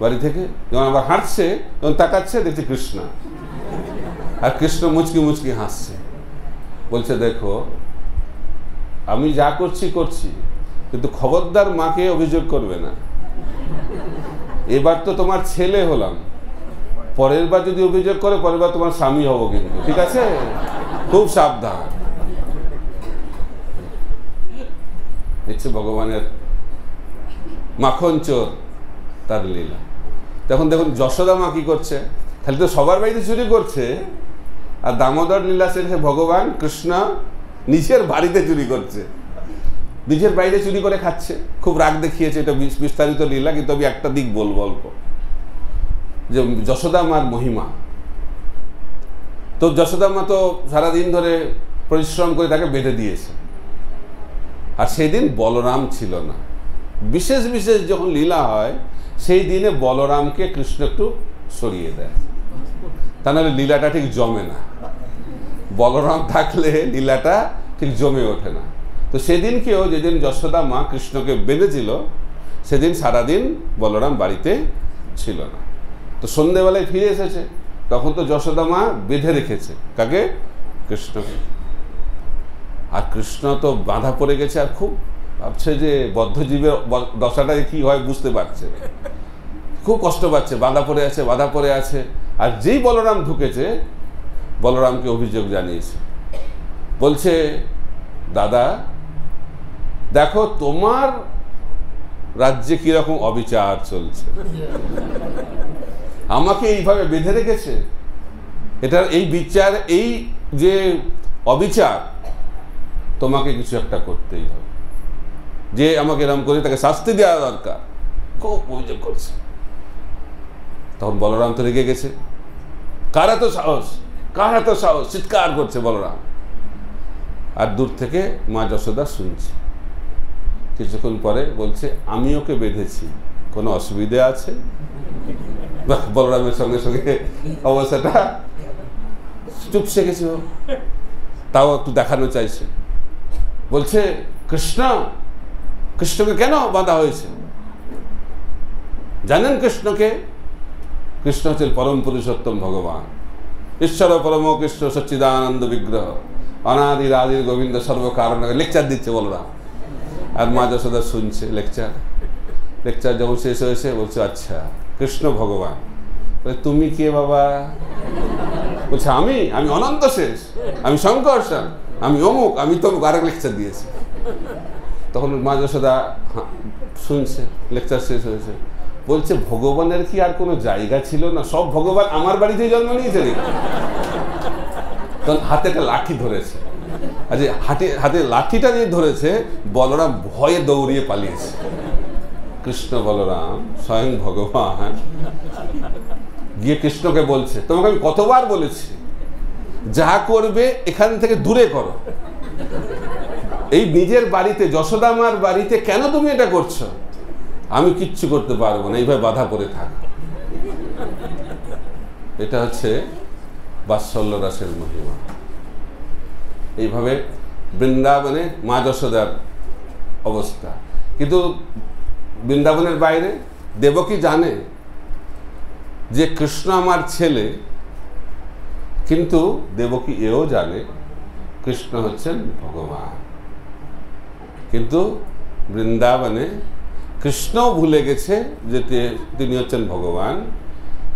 বাড়ি থেকে। যখন আবার হাঁটছে, যখন তাকাচ্ছে দেখছে কৃষ্ণ, আর কৃষ্ণ মুচকি মুচকি হাসছে। বলছে, দেখো আমি যা করছি কিন্তু খবরদার মাকে অভিযোগ করবে না। এবার তো তোমার ছেলে হলাম, পরের বার যদি অভিযোগ করে পরের বার তোমার স্বামী হব কিন্তু, ঠিক আছে? খুব সাবধান। দেখছে ভগবানের মাখন চোর তার লীলা। তখন দেখুন যশোদা মা কি করছে, খালি তো সবার বাড়িতে চুরি করছে, আর দামোদর লীলা সে ভগবান কৃষ্ণ নিজের বাড়িতে চুরি করছে, নিজের বাইরে চুরি করে খাচ্ছে। খুব রাগ দেখিয়েছে। এটা বিস্তারিত লীলা, কিন্তু আমি একটা দিক বলবো অল্প, যে যশোদা মার মহিমা। তো যশোদা মা তো সারাদিন ধরে পরিশ্রম করে তাকে বেঁধে দিয়েছে, আর সেই দিন বলরাম ছিল না। বিশেষ বিশেষ যখন লীলা হয় সেই দিনে বলরামকে কৃষ্ণ একটু সরিয়ে দেয়, তা নাহলে লীলাটা ঠিক জমে না। বলরাম থাকলে লীলাটা ঠিক জমে ওঠে না। তো সেদিনকেও, যেদিন যশোদা মা কৃষ্ণকে বেঁধেছিল, সেদিন সারাদিন বলরাম বাড়িতে ছিল না। তো সন্ধ্যেবেলায় ফিরে এসেছে, তখন তো যশোদা মা বেঁধে রেখেছে কাকে? কৃষ্ণকে। আর কৃষ্ণ তো বাঁধা পড়ে গেছে, আর খুব ভাবছে যে বদ্ধজীবের দশাটা কি হয় বুঝতে পারছে, খুব কষ্ট পাচ্ছে, বাঁধা পড়ে আছে। আর যেই বলরাম ঢুকেছে, বলরামকে অভিযোগ জানিয়েছে। বলছে, দাদা দেখো তোমার রাজ্যে কিরকম অবিচার চলছে, আমাকে এইভাবে বেঁধে রেখেছে। এটার এই বিচার, এই যে অবিচার, তোমাকে কিছু একটা করতেই হবে। যে আমাকে এরকম করে তাকে শাস্তি দেওয়া দরকার। খুব অভিযোগ করছে। তখন বলরাম তো রেগে গেছে, কার এত সাহস, চিৎকার করছে বলরাম। আর দূর থেকে মা যশোদা শুনছে। কিছুক্ষণ পরে বলছে, আমি ওকে বেঁধেছি, কোনো অসুবিধা আছে? বলরামের সঙ্গে সঙ্গে অবস্থাটা চুপসে গেছে, তাও একটু দেখানো চাইছে। বলছে কৃষ্ণকে কেন বাঁধা হয়েছে? জানেন কৃষ্ণকে? কৃষ্ণ হচ্ছেন পরম পুরুষোত্তম ভগবান, ঈশ্বর পরম কৃষ্ণ সচ্চিদানন্দ বিগ্রহ, অনাদির আদির গোবিন্দ সর্বকারণ। লেকচার দিচ্ছে বলরাম, আর মা যশোদা শুনছে লেকচার যখন শেষ হয়েছে বলছে আচ্ছা কৃষ্ণ ভগবান। তুমি কে বাবা? বলছে আমি অনন্ত শেষ, আমি শঙ্কর্ষণ, আমি অমুক, আমি তমুক। আরেক লেকচার দিয়েছি। তখন মা যশোদা শুনছে, লেকচার শেষ হয়েছে। বলছে ভগবানের কি আর কোনো জায়গা ছিল না? সব ভগবান আমার বাড়িতেই জন্ম নিয়েছে। তখন হাতে একটা লাঠি ধরেছে, আর যে হাতে লাঠিটা যে ধরেছে, বলরাম ভয়ে দৌড়িয়ে পালিয়েছে। কৃষ্ণ বলরাম স্বয়ং ভগবান গিয়ে কৃষ্ণকে বলছে, তোমাকে আমি কতবার বলেছি যা করবে এখান থেকে দূরে করো, এই নিজের বাড়িতে যশোদা মার বাড়িতে কেন তুমি এটা করছো? আমি কিচ্ছু করতে পারবো না, এইভাবে বাধা পড়ে থাক। এটা হচ্ছে বাৎসল্য রাসের মহিমা। এইভাবে বৃন্দাবনে মা যশোদার অবস্থা। কিন্তু বৃন্দাবনের বাইরে দেবকী জানে যে কৃষ্ণ আমার ছেলে, কিন্তু দেবকী এও জানে কৃষ্ণ হচ্ছেন ভগবান। কিন্তু বৃন্দাবনে কৃষ্ণ ভুলে গেছে যে তিনি হচ্ছেন ভগবান,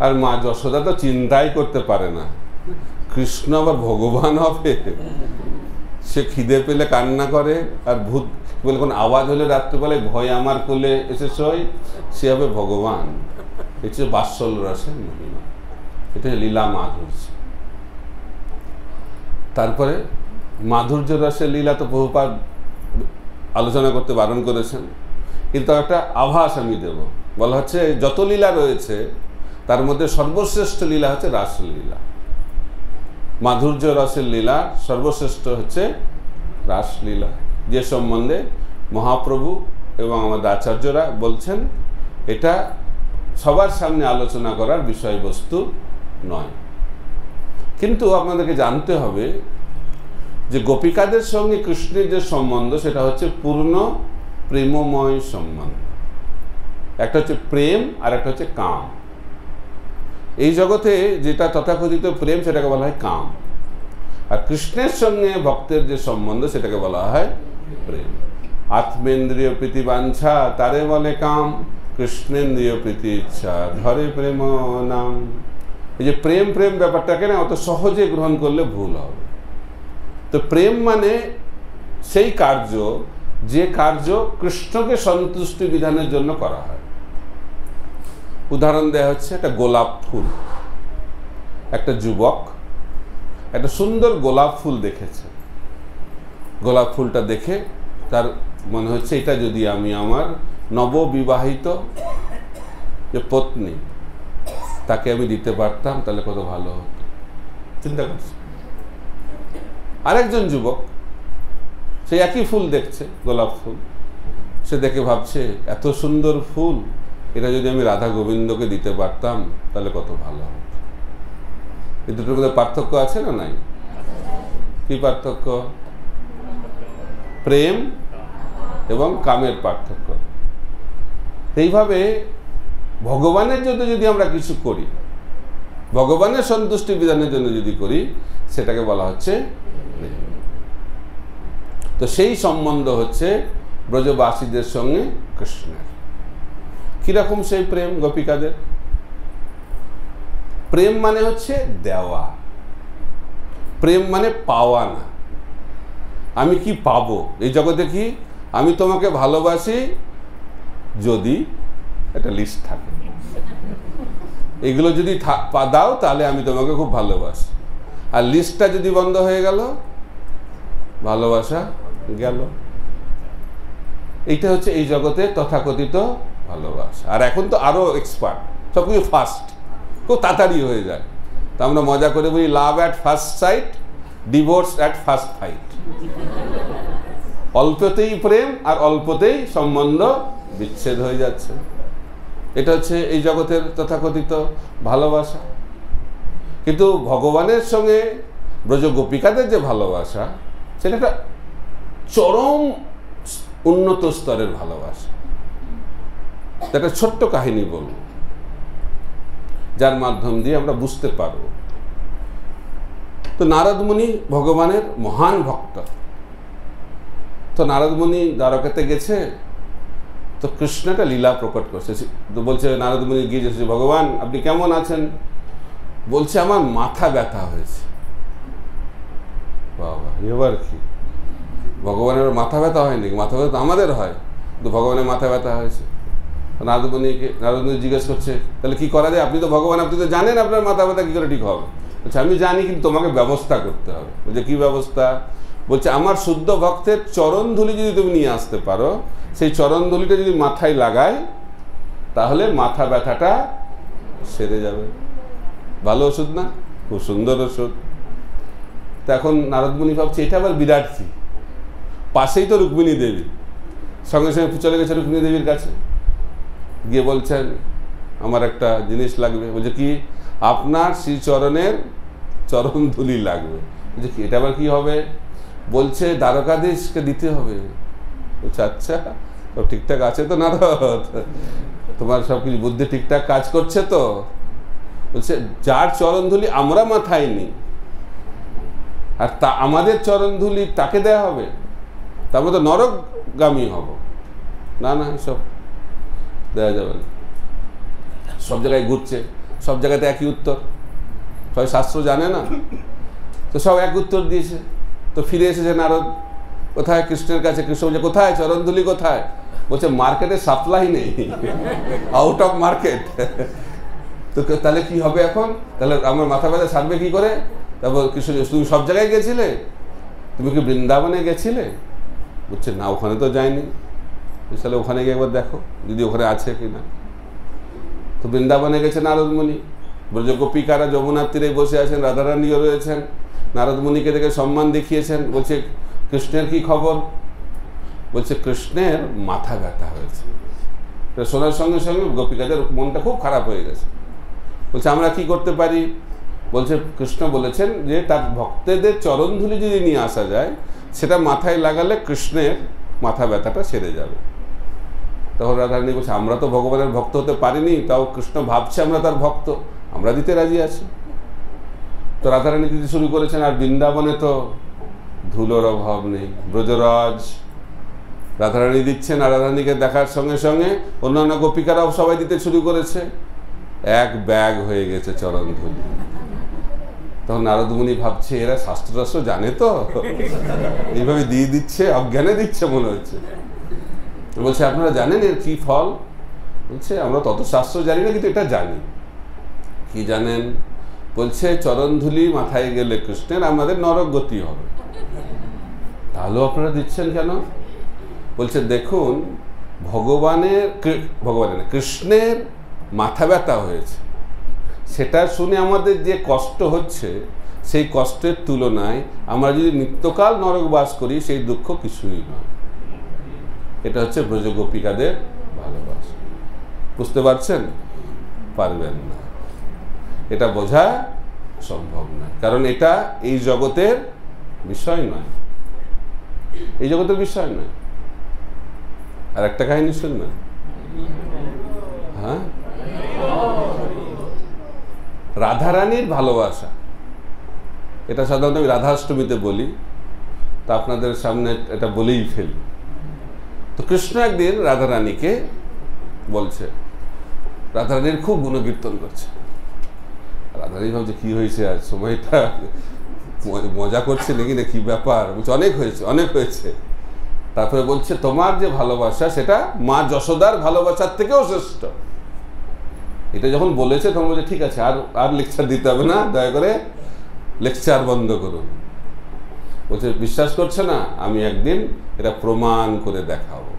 আর মা যশোদা তো চিন্তাই করতে পারে না কৃষ্ণ আবার ভগবান হবে। সে খিদে পেলে কান্না করে, আর ভূত বলে কোন আওয়াজ হলে রাত্রিবেলায় ভয় আমার কোলে এসে সই, সে হবে ভগবান। এটা হচ্ছে বাৎসল্য রাসের মহিমা, এটা লীলা মাধুর্য। তারপরে মাধুর্য রসের লীলা তো বহুবার আলোচনা করতে বারণ করেছেন, কিন্তু একটা আভাস আমি দেব। বলা হচ্ছে যত লীলা রয়েছে তার মধ্যে সর্বশ্রেষ্ঠ লীলা হচ্ছে রাসলীলা। মাধুর্য রসের লীলা সর্বশ্রেষ্ঠ হচ্ছে রাসলীলা, যে সম্বন্ধে মহাপ্রভু এবং আমাদের আচার্যরা বলছেন এটা সবার সামনে আলোচনা করার বিষয়বস্তু নয়। কিন্তু আপনাদেরকে জানতে হবে যে গোপিকাদের সঙ্গে কৃষ্ণের যে সম্বন্ধ সেটা হচ্ছে পূর্ণ প্রেমময় সম্বন্ধ। একটা হচ্ছে প্রেম আর একটা হচ্ছে কাম। এই জগতে যেটা তথাকথিত প্রেম সেটাকে বলা হয় কাম, আর কৃষ্ণের সঙ্গে ভক্তের যে সম্বন্ধ সেটাকে বলা হয় প্রেম। আত্মেন্দ্রিয় প্রীতি বাঞ্ছা তারে বলে কাম, কৃষ্ণেন্দ্রিয় প্রীতি ইচ্ছা ধরে প্রেম নাম। এই যে প্রেম ব্যাপারটাকে না অত সহজে গ্রহণ করলে ভুল হবে। তো প্রেম মানে সেই কার্য যে কার্য কৃষ্ণকে সন্তুষ্টি বিধানের জন্য করা হয়। উদাহরণ দেওয়া হচ্ছে একটা গোলাপ ফুল। একটা যুবক একটা সুন্দর গোলাপ ফুল দেখেছে। গোলাপ ফুলটা দেখে তার মনে হচ্ছে এটা যদি আমি আমার নববিবাহিত যে পত্নী তাকে আমি দিতে পারতাম তাহলে কত ভালো হতো। চিন্তা করছে। আরেকজন যুবক সে একই ফুল দেখছে, গোলাপ ফুল। সে দেখে ভাবছে এত সুন্দর ফুল, এটা যদি আমি রাধা গোবিন্দকে দিতে পারতাম তাহলে কত ভালো হতো। এই দুটোর মধ্যে পার্থক্য আছে না নাই? কি পার্থক্য? প্রেম এবং কামের পার্থক্য। এইভাবে ভগবানের জন্য যদি আমরা কিছু করি, ভগবানের সন্তুষ্টি বিধানের জন্য যদি করি, সেটাকে বলা হচ্ছে প্রেম। তো সেই সম্বন্ধ হচ্ছে ব্রজবাসীদের সঙ্গে কৃষ্ণের। কিরকম সেই প্রেম গোপিকাদের? প্রেম মানে হচ্ছে দেওয়া, প্রেম মানে পাওয়া না। আমি কি পাবো এই জগতে? কি আমি তোমাকে ভালোবাসি যদি একটা লিস্ট থাকে, এগুলো যদি দাও তাহলে আমি তোমাকে খুব ভালোবাসি। আর লিস্টটা যদি বন্ধ হয়ে গেল, ভালোবাসা গেল। এইটা হচ্ছে এই জগতে তথাকথিত ভালোবাসা। আর এখন তো আরো এক্সপার্ট, সব কিছু ফাস্ট, খুব তাড়াতাড়ি হয়ে যায়। তা আমরা মজা করে বলি love at first sight, divorce at first fight. অল্পতেই প্রেম আর অল্পতেই সম্বন্ধ বিচ্ছেদ হয়ে যাচ্ছে। এটা হচ্ছে এই জগতের তথাকথিত ভালোবাসা। কিন্তু ভগবানের সঙ্গে ব্রজ গোপিকাদের যে ভালোবাসা, সেটা একটা চরম উন্নত স্তরের ভালোবাসা। একটা ছোট্ট কাহিনী বলব, যার মাধ্যম দিয়ে আমরা বুঝতে পারব। তো নারদ মুনি ভগবানের মহান ভক্ত। তো নারদ মুনি দ্বারকাতে গেছে, তো কৃষ্ণ একটা লীলা প্রকট করছে। তো বলছে, নারদ মুনি গিয়ে যাচ্ছে, ভগবান আপনি কেমন আছেন? বলছে, আমার মাথা ব্যথা হয়েছে। বাবা, এবার কি? ভগবানের মাথা ব্যথা হয়নি? মাথা ব্যথা আমাদের হয়, কিন্তু ভগবানের মাথা ব্যথা হয়েছে। নারদ মুনি জিজ্ঞেস করছে, তাহলে কি করা যায়? আপনি তো ভগবান, আপনি তো জানেন আপনার মাথা ব্যথা কি করে ঠিক হবে। বলছে, আমি জানি, কিন্তু তোমাকে ব্যবস্থা করতে হবে। বলছে, কি ব্যবস্থা? বলছে, আমার শুদ্ধ ভক্তের চরণ ধুলি যদি তুমি নিয়ে আসতে পারো, সেই চরণ ধুলিটা যদি মাথায় লাগাই, তাহলে মাথা ব্যথাটা সেরে যাবে। ভালো ওষুধ না? খুব সুন্দর ওষুধ। তো এখন নারদ মুনি ভাবছে, এটা আবার বিরাট কি? পাশেই তো রুক্মিণী দেবী, সঙ্গে সঙ্গে চলে গেছে রুক্মিণী দেবীর কাছে, গিয়ে বলছেন, আমার একটা জিনিস লাগবে। বলছে, কি? আপনার শ্রীচরণের চরণ ধুলি লাগবে। বলছে, কি? এটা আবার কি হবে? বলছে, দ্বারকাধীশকে দিতে হবে। বলছে, আচ্ছা, সব ঠিকঠাক আছে তো নারদ? তোমার সব কিছু বুদ্ধি ঠিকঠাক কাজ করছে তো? বলছে, যার চরণ ধুলি আমরা মাথায় নিই, আর তা আমাদের চরণ ধুলি তাকে দেয়া হবে, তারপরে তো নরকগামী হব। না না, এসব দেওয়া যাবে না। সব জায়গায় ঘুরছে, সব জায়গাতে একই উত্তর, সবাই শাস্ত্র জানে না, তো সব এক উত্তর দিয়েছে। তো ফিরে এসেছে নারদ, কোথায়? কৃষ্ণের কাছে। কৃষ্ণ বলছে, কোথায় চরণধুলি কোথায়? বলছে, মার্কেটে সাপ্লাই নেই, আউট অফ মার্কেট। তো তাহলে কি হবে এখন? তাহলে আমার মাথা ব্যথা সারবে কি করে? তারপর কৃষ্ণ, তুমি সব জায়গায় গেছিলে? তুমি কি বৃন্দাবনে গেছিলে? বলছে, না, ওখানে তো যাইনি। তাহলে ওখানে গিয়ে একবার দেখো যদি ওখানে আছে কি না। তো বৃন্দাবনে গেছে নারদ মুনি, ব্রজ গোপিকারা যমুনার তীরে বসে আছেন, রাধারানীও রয়েছেন, নারদ মুনিকে দেখে সম্মান দেখিয়েছেন। বলছে, কৃষ্ণের কি খবর? বলছে, কৃষ্ণের মাথা ব্যথা হয়েছে। শোনার সঙ্গে সঙ্গে গোপিকাদের মনটা খুব খারাপ হয়ে গেছে। বলছে, আমরা কি করতে পারি? বলছে, কৃষ্ণ বলেছেন যে তার ভক্তদের চরণধুলি যদি নিয়ে আসা যায়, সেটা মাথায় লাগালে কৃষ্ণের মাথা ব্যথাটা সেরে যাবে। তখন রাধারানী বলছে, আমরা তো ভগবানের ভক্ত হতে পারিনি, তাও কৃষ্ণ ভাবছে আমরা তার ভক্ত, আমরা দিতে রাজি আছি। তো রাধারানী দিতে শুরু করেছেন। আর বৃন্দাবনে তো ধুলোর অভাব নেই, ব্রজরাজ রাধারানী দিচ্ছেন। আর রাধারানীকে দেখার সঙ্গে সঙ্গে অন্যান্য গোপিকারাও সবাই দিতে শুরু করেছে। এক ব্যাগ হয়ে গেছে চরণ ধুলি। তখন নারদ মুনি ভাবছে, এরা শাস্ত্র জানে তো, এইভাবে দিয়ে দিচ্ছে, অজ্ঞানে দিচ্ছে মনে হচ্ছে। বলছে, আপনারা জানেন এর কি ফল? বলছে, আমরা তত শাস্ত্র জানি না, কিন্তু এটা জানি। কি জানেন? বলছে, চরণধুলি মাথায় গেলে কৃষ্ণের আমাদের নরক গতি হবে। তাহলেও আপনারা দিচ্ছেন কেন? বলছে, দেখুন, কৃষ্ণের মাথা ব্যথা হয়েছে, সেটা শুনে আমাদের যে কষ্ট হচ্ছে, সেই কষ্টের তুলনায় আমরা যদি নিত্যকাল নরকবাস করি, সেই দুঃখ কিছুই নয়। এটা হচ্ছে ব্রজ গোপিকাদের ভালোবাসা। বুঝতে পারছেন? পারবেন না, এটা বোঝা সম্ভব নয়, কারণ এটা এই জগতের বিষয় নয়, এই জগতের বিষয় নয়। আর একটা কাহিনী শুনবেন। হ্যাঁ, রাধারানীর ভালোবাসা, এটা সাধারণত আমি রাধাষ্টমীতে বলি, তা আপনাদের সামনে এটা বলেই ফেলি। তো কৃষ্ণ একদিন রাধারানীকে বলছে, রাধারানীর খুব গুণকীর্তন করছে। রাধারানী ভাবছে, কি হয়েছে আজ, সময়টা মজা করছে নাকি, না কি ব্যাপার? বলছে, অনেক হয়েছে, অনেক হয়েছে। তারপরে বলছে, তোমার যে ভালোবাসা, সেটা মা যশোদার ভালোবাসার থেকেও শ্রেষ্ঠ। এটা যখন বলেছে তখন বলছে, ঠিক আছে, আর লেকচার দিতে হবে না, দয়া করে লেকচার বন্ধ করুন। বলছে, বিশ্বাস করছে না? আমি একদিন এটা প্রমাণ করে দেখাবো।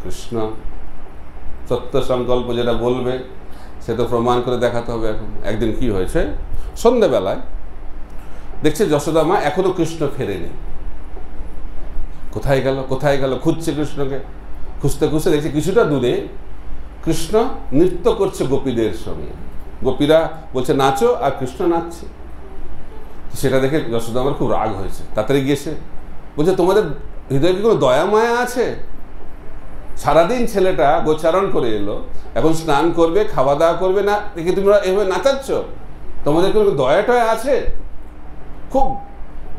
কৃষ্ণ সত্য সংকল্প যেটা বলবে, সেটা প্রমাণ করে দেখাতে হবে। এখন একদিন কি হয়েছে, সন্ধ্যেবেলায় দেখছে যশোদা মা এখনো কৃষ্ণ ফেরেনি। কোথায় গেল, কোথায় গেল খুঁজছে কৃষ্ণকে। খুঁজতে খুঁজতে দেখছে কিছুটা দূরে কৃষ্ণ নৃত্য করছে গোপীদের সঙ্গে, গোপীরা বলছে নাচো, আর কৃষ্ণ নাচছে। সেটা দেখে যশোদা আমার খুব রাগ হয়েছে, তাড়াতাড়ি গিয়েছে বলছে তোমাদের হৃদয়ে কি কোনো দয়া মায়া আছে? সারাদিন ছেলেটা গোচারণ করে এলো, এখন স্নান করবে, খাওয়া দাওয়া করবে না, দেখে তোমরা এভাবে নাচাচ্ছ, তোমাদের কোনো দয়া টয়া আছে? খুব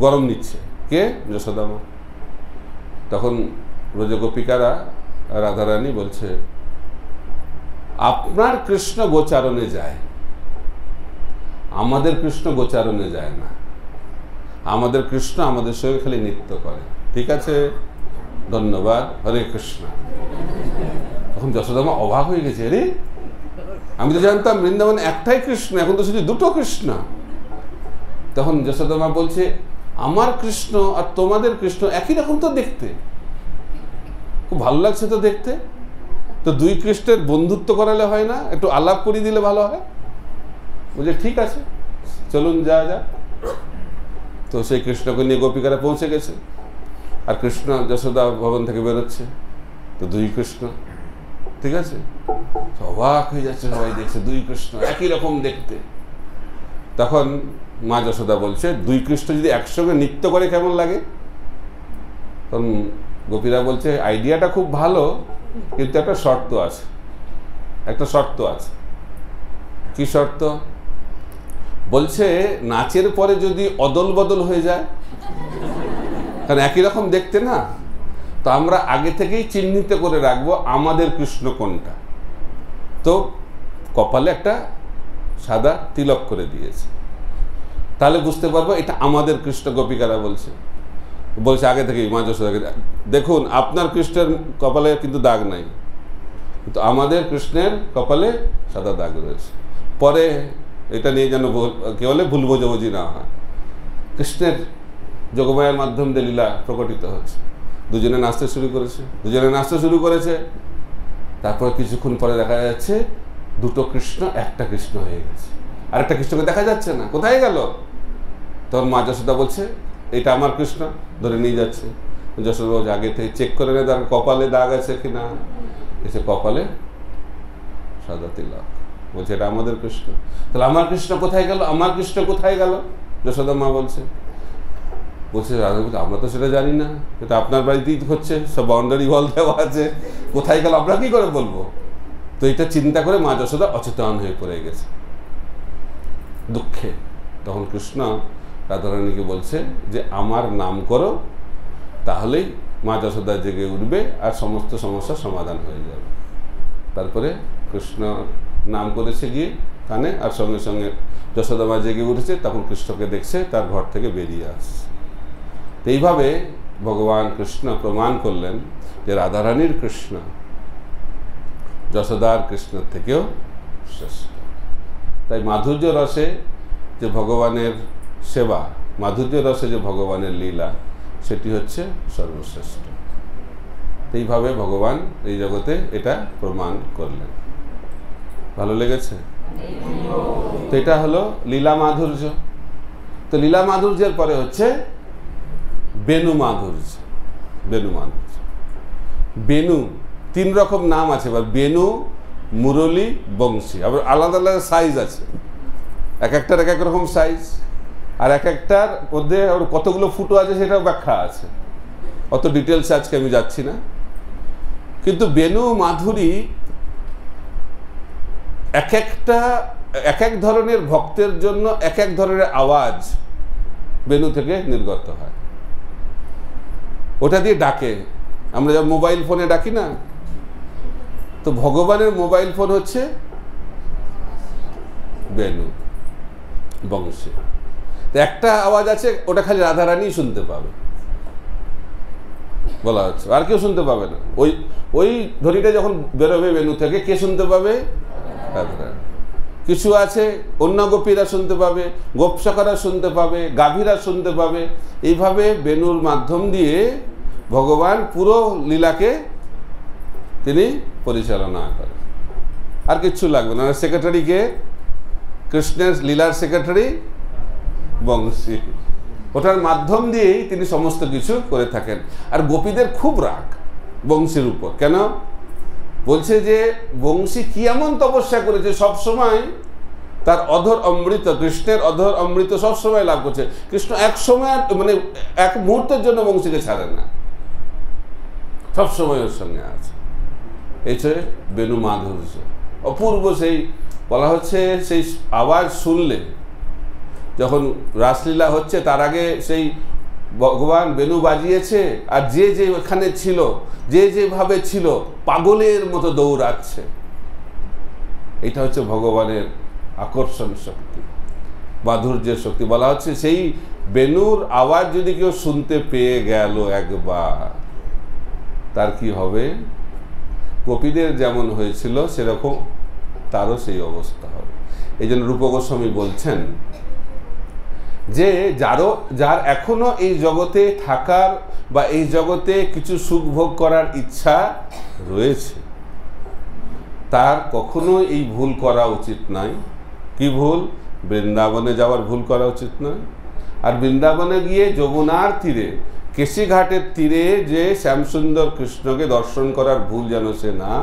গরম নিচ্ছে কে? যশোদা মা। তখন ব্রজগোপিকারা রাধারানী বলছে আপনার কৃষ্ণ গোচারণে যায়, আমাদের কৃষ্ণ গোচারণে যায় না, আমাদের কৃষ্ণ আমাদের সঙ্গে খালি নৃত্য করে। ঠিক আছে, ধন্যবাদ, হরে কৃষ্ণ। তখন যশোদামা অবাক হয়ে গেছে, রে আমি তো জানতাম বৃন্দাবন একটাই কৃষ্ণ, এখন তো শুধু দুটো কৃষ্ণ। তখন যশোদামা বলছে আমার কৃষ্ণ আর তোমাদের কৃষ্ণ একই রকম তো দেখতে, খুব ভালো লাগছে তো দেখতে, তো দুই কৃষ্ণের বন্ধুত্ব করালে হয় না, একটু আলাপ করিয়ে দিলে ভালো হয়। বলছে ঠিক আছে চলুন যা যা। তো সেই কৃষ্ণকে নিয়ে গোপিকারা পৌঁছে গেছে, আর কৃষ্ণ যশোদা ভবন থেকে বেরোচ্ছে, তো দুই কৃষ্ণ। ঠিক আছে, অবাক হয়ে যাচ্ছে সবাই, দেখছে দুই কৃষ্ণ একই রকম দেখতে। তখন মা যশোদা বলছে দুই কৃষ্ণ যদি একসঙ্গে নৃত্য করে কেমন লাগে? তখন গোপীরা বলছে আইডিয়াটা খুব ভালো, কিন্তু একটা শর্ত আছে, একটা শর্ত আছে। কি শর্ত? বলছে নাচের পরে যদি অদল বদল হয়ে যায়, কারণ একই রকম দেখতে না, তো আমরা আগে থেকেই চিহ্নিত করে রাখবো আমাদের কৃষ্ণ কোনটা। তো কপালে একটা সাদা তিলক করে দিয়েছে, তাহলে বুঝতে পারবো এটা আমাদের কৃষ্ণ। গোপিকারা বলছে আগে থেকেই মা যশোদাকে, দেখুন আপনার কৃষ্ণের কপালে কিন্তু দাগ নাই, কিন্তু আমাদের কৃষ্ণের কপালে সাদা দাগ রয়েছে। পরে এটা নিয়ে যেন কি বলে ভুল বোঝাবুঝি না হয়। কৃষ্ণের যোগমায়ার মাধ্যম দিয়ে লীলা প্রকটিত হচ্ছে, দুজনে নাচতে শুরু করেছে। তারপর কিছুক্ষণ পরে দেখা যাচ্ছে দুটো কৃষ্ণ একটা কৃষ্ণ হয়ে গেছে, আরেকটা কৃষ্ণকে দেখা যাচ্ছে না, কোথায় গেল? তখন মা যশোদা বলছে এটা আমার কৃষ্ণ, ধরে নিয়ে যাচ্ছে। যশোদা বলছে আগে থেকে চেক করে নেয় তার কপালে দাগ আছে কিনা, এসে কপালে সাদা তিলক, বলছে এটা আমাদের কৃষ্ণ। তাহলে আমার কৃষ্ণ কোথায় গেল, আমার কৃষ্ণ কোথায় গেল? যশোদা মা বলছে আমরা তো সেটা জানি না, এটা আপনার বাড়িতেই হচ্ছে, সব বাউন্ডারি ওয়াল দেওয়া আছে, কোথায় গেল আমরা কি করে বলবো? তো এটা চিন্তা করে মা যশোদা অচেতন হয়ে পড়ে গেছে দুঃখে। তখন কৃষ্ণ রাধারানীকে বলছে যে আমার নাম করো, তাহলেই মা যশোদা জেগে উঠবে আর সমস্ত সমস্যার সমাধান হয়ে যাবে। তারপরে কৃষ্ণ নাম করেছে গিয়ে কানে, আর সঙ্গে সঙ্গে যশোদা মা জেগে উঠেছে, তখন কৃষ্ণকে দেখছে তার ঘর থেকে বেরিয়ে আসছে। এইভাবে ভগবান কৃষ্ণ প্রমাণ করলেন যে রাধারানীর কৃষ্ণ যশোদার কৃষ্ণের থেকেও শ্রেষ্ঠ। তাই মাধুর্য রসে যে ভগবানের সেবা, মাধুর্য রসে যে ভগবানের লীলা, সেটি হচ্ছে সর্বশ্রেষ্ঠ। এইভাবে ভগবান এই জগতে এটা প্রমাণ করলেন। ভালো লেগেছে? তো এটা হলো লীলা মাধুর্য। তো লীলা মাধুর্যের পরে হচ্ছে বেণু মাধুর্য। বেণু তিন রকম নাম আছে, বেণু, মুরলী, বংশী। আবার আলাদা আলাদা সাইজ আছে, এক একটার এক এক রকম সাইজ, আর এক একটার মধ্যে কতগুলো ফুটো আছে সেটাও ব্যাখ্যা আছে, অত ডিটেলসে আজকে আমি যাচ্ছি না। কিন্তু বেণু মাধুরী এক এক ধরনের ভক্তের জন্য এক এক ধরনের আওয়াজ বেণু থেকে নির্গত হয়, ওটা দিয়ে ডাকে। আমরা যা মোবাইল ফোনে ডাকি না, তো ভগবানের মোবাইল ফোন হচ্ছে বেণু, বংশী। তো একটা আওয়াজ আছে, ওটা খালি রাধারানী শুনতে পাবে বলা হচ্ছে, আর কেউ শুনতে পাবে না। ওই ধ্বনিটা যখন বেরোবে বেণু থেকে, কে শুনতে পাবে? রাধারানী। কিছু আছে অন্য গোপীরা শুনতে পাবে, গোপসখারা শুনতে পাবে, গাভীরা শুনতে পাবে। এইভাবে বেণুর মাধ্যম দিয়ে ভগবান পুরো লীলাকে তিনি পরিচালনা করেন। আর কিচ্ছু লাগবে না। সেক্রেটারিকে, কৃষ্ণের লীলার সেক্রেটারি বংশী, ওটার মাধ্যম দিয়েই তিনি সমস্ত কিছু করে থাকেন। আর গোপীদের খুব রাগ বংশীর উপর। কেন? বলছে যে বংশী কি এমন তপস্যা করেছে, সব সময় তার অধর অমৃত, কৃষ্ণের অধর অমৃত সব সময় লাভ করছে। কৃষ্ণ এক সময় মানে এক মুহূর্তের জন্য বংশীকে ছাড়ে না, সব সময় ওর সঙ্গে আছে। এই হচ্ছে বেণু মাধুর্য, অপূর্ব। সেই বলা হচ্ছে সেই আওয়াজ শুনলে, যখন রাসলীলা হচ্ছে তার আগে সেই ভগবান বেণু বাজিয়েছে, আর যে যে ওখানে ছিল, যে যেভাবে ছিল, পাগলের মতো দৌড়াচ্ছে। এটা হচ্ছে ভগবানের আকর্ষণ শক্তি, মাধুর্যের শক্তি। বলা হচ্ছে সেই বেণুর আওয়াজ যদি কেউ শুনতে পেয়ে গেল একবার, তার কি হবে? গোপীদের যেমন হয়েছিল সেরকম তারও সেই অবস্থা হবে। এই জন্য রূপ গোস্বামী বলছেন যে যার এখনো এই জগতে থাকার বা এই জগতে কিছু সুখ ভোগ করার ইচ্ছা রয়েছে, তার কখনো এই ভুল করা উচিত নয়। কি ভুল? বৃন্দাবনে যাওয়ার ভুল করা উচিত নয়। আর বৃন্দাবনে গিয়ে যমুনার তীরে, কেশিঘাটের তীরে যে শ্যামসুন্দর কৃষ্ণকে দর্শন করার ভুল যেন সে না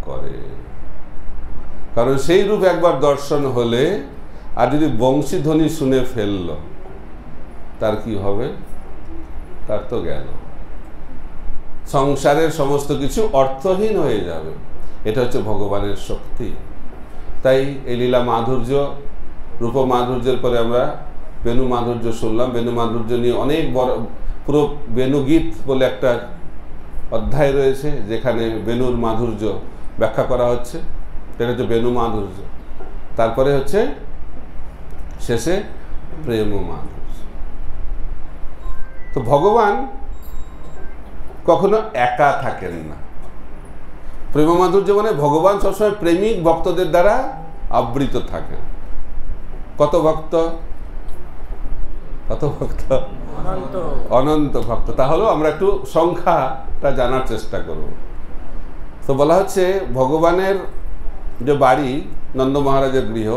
করে। কারণ সেই রূপ একবার দর্শন হলে, আর যদি বংশীধ্বনি শুনে ফেলল, তার কি হবে? তার তো গেল, সংসারের সমস্ত কিছু অর্থহীন হয়ে যাবে। এটা হচ্ছে ভগবানের শক্তি। তাই এই লীলা মাধুর্য, রূপ মাধুর্যের পরে আমরা বেণু মাধুর্য শুনলাম। বেণু মাধুর্য নিয়ে অনেক বড়, পুরো বেণুগীত বলে একটা অধ্যায় রয়েছে, যেখানে বেণুর মাধুর্য ব্যাখ্যা করা হচ্ছে। এটা হচ্ছে বেণু মাধুর্য। তারপরে হচ্ছে শেষে প্রেম মাধুর্য। তো ভগবান কখনো একা থাকেন না। প্রেম মাধুর্য মানে ভগবান সবসময় প্রেমিক ভক্তদের দ্বারা আবৃত থাকেন। কত ভক্ত? কত ভক্ত? অনন্ত ভক্ত। তাহলেও আমরা একটু সংখ্যাটা জানার চেষ্টা করব। তো বলা হচ্ছে ভগবানের যে বাড়ি, নন্দ মহারাজের গৃহ,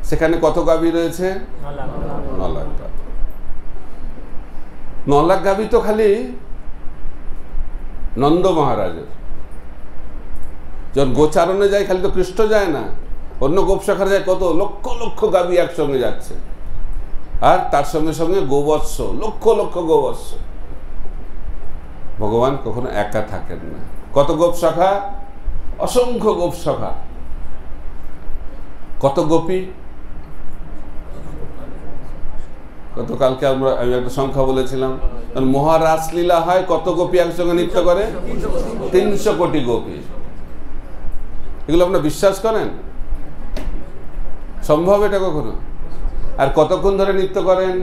সেখানে কত গাভী রয়েছে? 9 লাখ গাভী। 9 লাখ গাভী তো খালি নন্দ মহারাজের। যখন গোচারণে যায় খালি তো কৃষ্ণ যায় না, অন্য গোপশাখার যায় কত লক্ষ লক্ষ গাভী একসঙ্গে যাচ্ছে। আর তার সঙ্গে সঙ্গে গোবৎস, লক্ষ লক্ষ গোবৎস। ভগবান কখনো একা থাকেন না। কত গোপশাখা? অসংখ্য গোপশাখা। কত গোপী? গতকালকে আমি একটা সংখ্যা বলেছিলাম, মহারাসলীলা হয়, কত গোপী একসঙ্গে নৃত্য করে? 300 কোটি গোপী। এগুলো আপনারা বিশ্বাস করেন? সম্ভব এটা কখনো? আর কতক্ষণ ধরে নৃত্য করেন?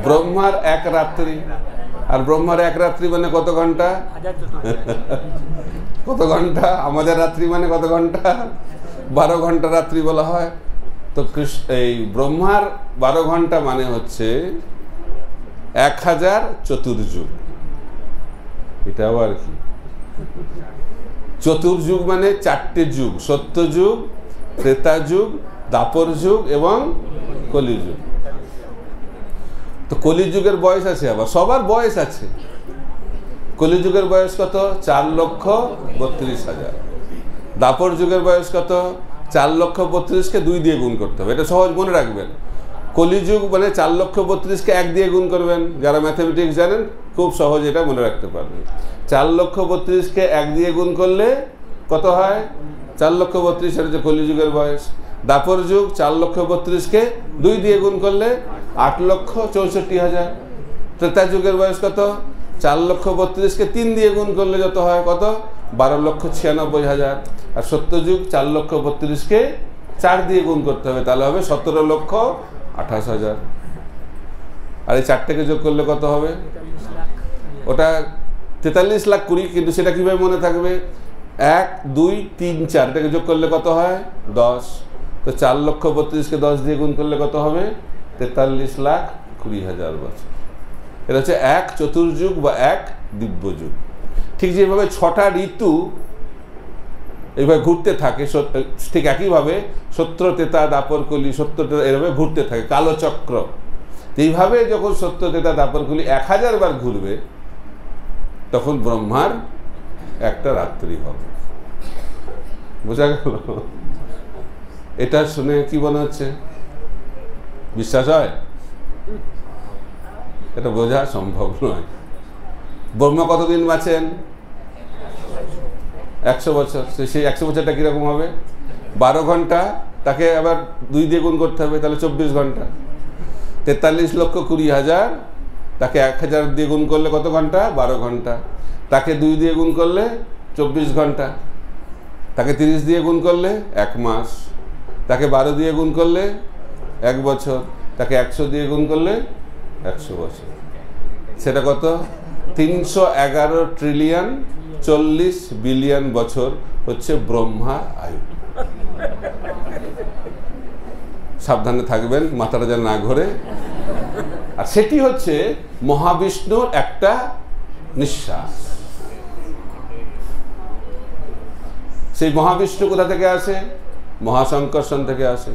ব্রহ্মার 1 রাত্রি। আর ব্রহ্মার 1 রাত্রি মানে কত ঘন্টা? কত ঘন্টা? আমাদের রাত্রি মানে কত ঘন্টা? 12 ঘন্টা রাত্রি বলা হয়। তো এই ব্রহ্মার 12 ঘন্টা মানে হচ্ছে 1000 চতুর্যুগ। এটাও আর কি, চতুর্যুগ মানে 4টে যুগ: সত্যযুগ, ত্রেতা যুগ, দাপর যুগ এবং কলিযুগ। তো কলিযুগের বয়স আছে, আবার সবার বয়স আছে। কলিযুগের বয়স কত? 4,32,000। দাপর যুগের বয়স কত? 4,32,000-কে 2 দিয়ে গুণ করতে হবে। এটা সহজ মনে রাখবেন। কলিযুগ মানে 4,32,000-কে 1 দিয়ে গুণ করবেন। যারা ম্যাথমেটিক্স জানেন খুব সহজ এটা মনে রাখতে পারবেন। 4,32,000-কে 1 দিয়ে গুণ করলে কত হয়? 4,32,000। এটা হচ্ছে কলিযুগের বয়স। দাপর যুগ 4,32,000-কে 2 দিয়ে গুণ করলে 8,64,000। ত্রেতা যুগের বয়স কত? 4,32,000-কে 3 দিয়ে গুণ করলে যত হয় কত? 12,96,000। আর সত্যযুগ 4,32,000-কে 4 দিয়ে গুণ করতে হবে, তাহলে হবে 17,28,000। আর এই 4টেকে যোগ করলে কত হবে? ওটা 43 লাখ 20। কিন্তু সেটা কিভাবে মনে থাকবে? 1, 2, 3, 4 এটাকে যোগ করলে কত হয়? 10। তো 4,32,000-কে 10 দিয়ে গুণ করলে কত হবে? 43,20,000 বছর। এটা হচ্ছে 1 চতুর্যুগ বা 1 দিব্য যুগ। ঠিক যেভাবে 6টা ঋতু এইভাবে ঘুরতে থাকে, ঠিক একইভাবে সত্য, ত্রেতা, দাপর, কলি, সত্য, ত্রেতা এভাবে ঘুরতে থাকে, কালচক্র। এইভাবে যখন সত্য, ত্রেতা, দাপর, কলি 1000 বার ঘুরবে, তখন ব্রহ্মার একটা রাত্রি হবে। বোঝা গেল? এটা শুনে কি মনে হচ্ছে? বিশ্বাস হয়? এটা বোঝা সম্ভব নয়। ব্রহ্মা কতদিন বাঁচেন? 100 বছর। সেই 100 বছরটা কিরকম হবে? 12 ঘন্টা, তাকে আবার 2 দিয়ে গুণ করতে হবে, তাহলে 24 ঘন্টা। 43,20,000, তাকে 1000 দিয়ে গুণ করলে কত ঘন্টা? 12 ঘন্টা। তাকে 2 দিয়ে গুণ করলে 24 ঘন্টা। তাকে 30 দিয়ে গুণ করলে 1 মাস। তাকে 12 দিয়ে গুণ করলে 1 বছর। তাকে 100 দিয়ে গুণ করলে 100 বছর। সেটা কত? 311 ট্রিলিয়ন 40 বিলিয়ন বছর হচ্ছে ব্রহ্মার আয়ু। সাবধানে থাকবেন, মাথাটা যেন না ঘোরে। আর সেটি হচ্ছে মহাবিষ্ণুর একটা নিঃশ্বাস। সেই মহাবিষ্ণু কোথা থেকে আসে? মহাশঙ্কর্ষণ থেকে আসে।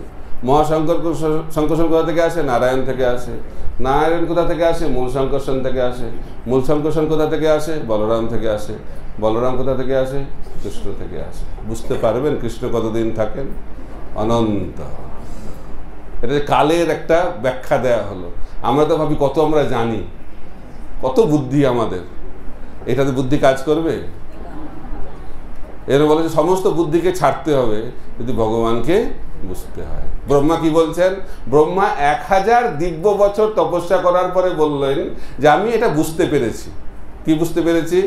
মহাশঙ্কর্ষণ কোথা থেকে আসে? নারায়ণ থেকে আসে। নারায়ণ কোথা থেকে আসে? মূল শঙ্কর্ষণ থেকে আসে। মূল শঙ্কর্ষণ কোথা থেকে আসে? বলরাম থেকে আসে। বলরাম কোথা থেকে আসে? কৃষ্ণ থেকে আসে। বুঝতে পারবেন কৃষ্ণ কতদিন থাকেন? অনন্ত। এটা কালের একটা ব্যাখ্যা দেয়া হলো। আমরা তো ভাবি কত আমরা জানি, কত বুদ্ধি আমাদের। এটাতে বুদ্ধি কাজ করবে? এর বলে যে সমস্ত বুদ্ধিকে ছাড়তে হবে যদি ভগবানকে বুঝতে হয়। ব্রহ্মা কি বলছেন? ব্রহ্মা 1000 দিব্য বছর তপস্যা করার পরে বললেন যে আমি এটা বুঝতে পেরেছি। কি বুঝতে পেরেছি?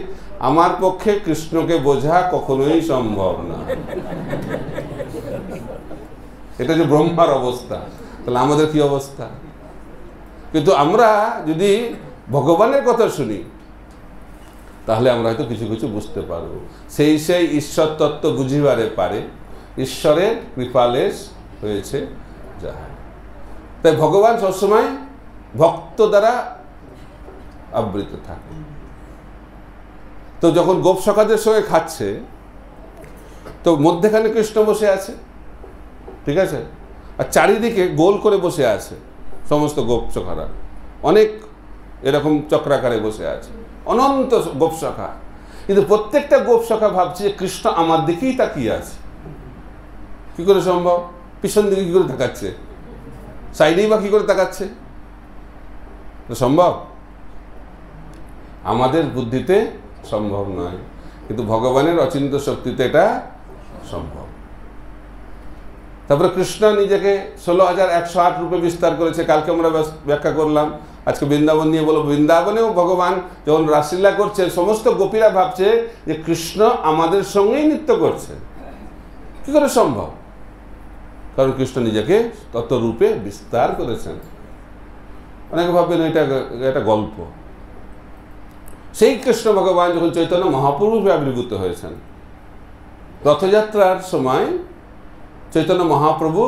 আমার পক্ষে কৃষ্ণকে বোঝা কখনোই সম্ভব না। এটা যে ব্রহ্মার অবস্থা, তাহলে আমাদের কি অবস্থা? কিন্তু আমরা যদি ভগবানের কথা শুনি তাহলে আমরা হয়তো কিছু কিছু বুঝতে পারবো। সেই ঈশ্বর তত্ত্ব বুঝিবারে পারে, ঈশ্বরের কৃপালেশ হয়েছে যাহা। তাই ভগবান সবসময় ভক্ত দ্বারা আবৃত থাকে। তো যখন গোপ সখাদের সঙ্গে খাচ্ছে, তো মধ্যেখানে কৃষ্ণ বসে আছে, ঠিক আছে? আর চারিদিকে গোল করে বসে আছে সমস্ত গোপ সখারা, অনেক এরকম চক্রাকারে বসে আছে, অনন্ত গোপ সখা। কিন্তু প্রত্যেকটা গোপ সখা ভাবছে যে কৃষ্ণ আমার দিকেই তাকিয়ে আছে। কি করে সম্ভব? পিছন দিকে কি করে তাকাচ্ছে? সাইডেই বা কি করে তাকাচ্ছে? সম্ভব? আমাদের বুদ্ধিতে সম্ভব নয়, কিন্তু ভগবানের অচিন্ত শক্তিতে এটা সম্ভব। তারপরে কৃষ্ণ নিজেকে 16,108 রূপে বিস্তার করেছে। কালকে আমরা ব্যাখ্যা করলাম, আজকে বৃন্দাবন নিয়ে বলবো। বৃন্দাবনেও ভগবান যখন রাসলীলা করছে, সমস্ত গোপীরা ভাবছে যে কৃষ্ণ আমাদের সঙ্গেই নৃত্য করছে। কি করে সম্ভব? কারণ কৃষ্ণ নিজেকে তত রূপে বিস্তার করেছেন। অনেকে ভাববেন এটা একটা গল্প। সেই কৃষ্ণ ভগবান যখন চৈতন্য মহাপ্রভু রূপে আবির্ভূত হয়েছেন, রথযাত্রার সময় চৈতন্য মহাপ্রভু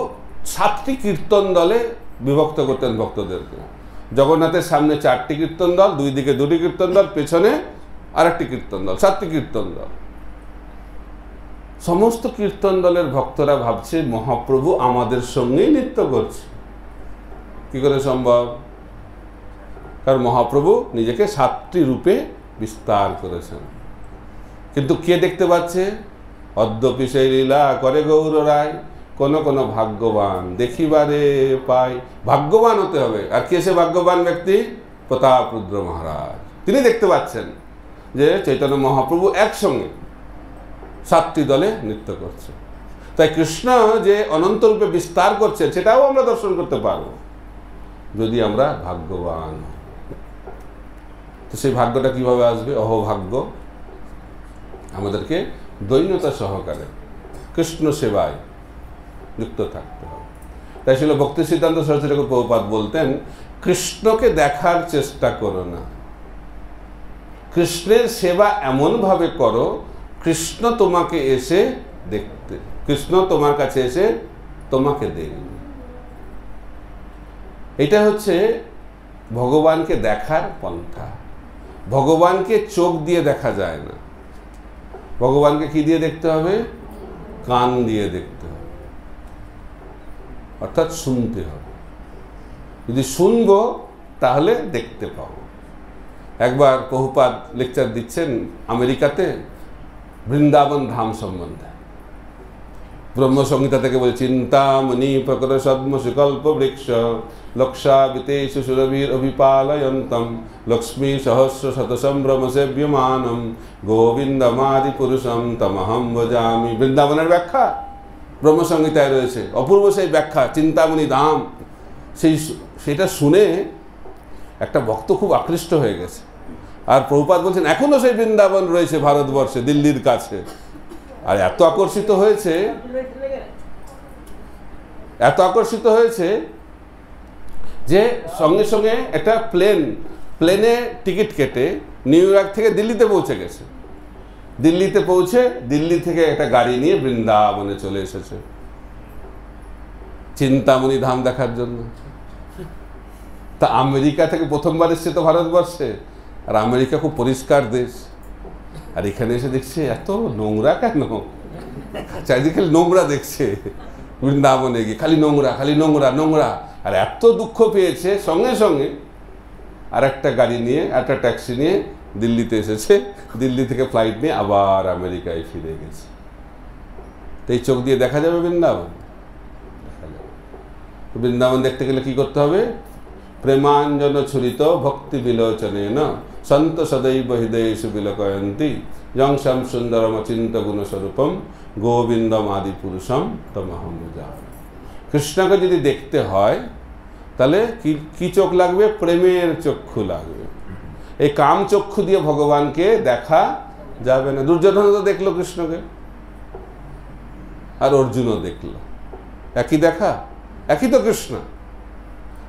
7টি কীর্তন দলে বিভক্ত করতেন ভক্তদেরকে। জগন্নাথের সামনে 4টি কীর্তন দল, 2 দিকে 2টি কীর্তন দল, পেছনে আরেকটি কীর্তন দল, 7টি কীর্তন দল। সমস্ত কীর্তন দলের ভক্তরা ভাবছে মহাপ্রভু আমাদের সঙ্গেই নৃত্য করছে। কি করে সম্ভব? কারণ মহাপ্রভু নিজেকে 7টি রূপে বিস্তার করেছেন। কিন্তু কে দেখতে পাচ্ছে? অদ্যপি সেই লীলা করে গৌর রায়, কোন কোন ভাগ্যবান দেখিবারে পায়। ভাগ্যবান হতে হবে। আর কে সে ভাগ্যবান ব্যক্তি? প্রতাপরুদ্র মহারাজ। তিনি দেখতে পাচ্ছেন যে চৈতন্য মহাপ্রভু একসঙ্গে 7টি দলে নৃত্য করছে। তাই কৃষ্ণ যে অনন্ত রূপে বিস্তার করছে সেটাও আমরা দর্শন করতে পারব যদি আমরা ভাগ্যবান। তো সেই ভাগ্যটা কিভাবে আসবে? অহোভাগ্য। আমাদেরকে দৈন্যতা সহকারে কৃষ্ণ সেবায় যুক্ত থাকতে হবে। তাই ছিল ভক্তি সিদ্ধান্ত সরস্বতী ঠাকুর প্রভুপাদ বলতেন, কৃষ্ণকে দেখার চেষ্টা করো না, কৃষ্ণের সেবা এমনভাবে করো কৃষ্ণ তোমাকে এসে দেখতে, কৃষ্ণ তোমার কাছে এসে তোমাকে দেখবে। এটা হচ্ছে ভগবানকে দেখার পন্থা। ভগবানকে চোখ দিয়ে দেখা যায় না, ভগবানকে কি দিয়ে দেখতে হবে? কান দিয়ে দেখতে হবে, অর্থাৎ শুনতে হবে। যদি শুনবো তাহলে দেখতে পাবো। একবার প্রভুপাদ লেকচার দিচ্ছেন আমেরিকাতে, বৃন্দাবন ধাম সম্বন্ধে। ব্রহ্মসংহিতা থেকে বলে চিন্তামণি প্রকট সদ্মসুকল্প বৃক্ষ লক্ষাবিতেষু সুরভীর অভিপালয়ন্তম লক্ষ্মী সহস্র শত সম্ভ্রম সেব্যমানম গোবিন্দমাদি পুরুষম তমহম ভজামি। বৃন্দাবনের ব্যাখ্যা ব্রহ্মসংহিতায় রয়েছে, অপূর্ব সেই ব্যাখ্যা, চিন্তামণি ধাম। সেটা শুনে একটা ভক্ত খুব আকৃষ্ট হয়ে গেছে। আর প্রভুপাদ বলছেন এখনো সেই বৃন্দাবন রয়েছে ভারতবর্ষে, দিল্লির কাছে। আর এত আকর্ষিত হয়েছে যে সঙ্গে সঙ্গে একটা প্লেনে টিকিট কেটে নিউ ইয়র্ক থেকে দিল্লিতে পৌঁছে গেছে। দিল্লিতে পৌঁছে দিল্লি থেকে একটা গাড়ি নিয়ে বৃন্দাবনে চলে এসেছে চিন্তামণি ধাম দেখার জন্য। তা আমেরিকা থেকে প্রথমবার এসছে তো ভারতবর্ষে, আর আমেরিকা খুব পরিষ্কার দেশ, আর এখানে এসে দেখছে এত নোংরা কেন, চারিদিকে নোংরা দেখছে। বৃন্দাবনে গিয়ে খালি নোংরা, খালি নোংরা নোংরা, আর এত দুঃখ পেয়েছে সঙ্গে সঙ্গে আর একটা গাড়ি নিয়ে, একটা ট্যাক্সি নিয়ে দিল্লিতে এসেছে। দিল্লি থেকে ফ্লাইট নিয়ে আবার আমেরিকায় ফিরে গেছে। তো এই চোখ দিয়ে দেখা যাবে বৃন্দাবন? দেখা যাবে। বৃন্দাবন দেখতে গেলে কি করতে হবে? প্রেমাঞ্জন ছুরিত ভক্তি বিলোচনে না সন্ত সদৈব হৃদয়েষু বিলোকয়ন্তি যংশম সুন্দরম চিন্ত গুণস্বরূপম গোবিন্দম আদি পুরুষম তমহম ভজামি। কৃষ্ণকে যদি দেখতে হয় তাহলে কি চোখ লাগবে? প্রেমের চক্ষু লাগবে। এই কাম চক্ষু দিয়ে ভগবানকে দেখা যাবে না। দুর্যোধন তো দেখলো কৃষ্ণকে, আর অর্জুনও দেখলো, একই দেখা, একই তো কৃষ্ণ।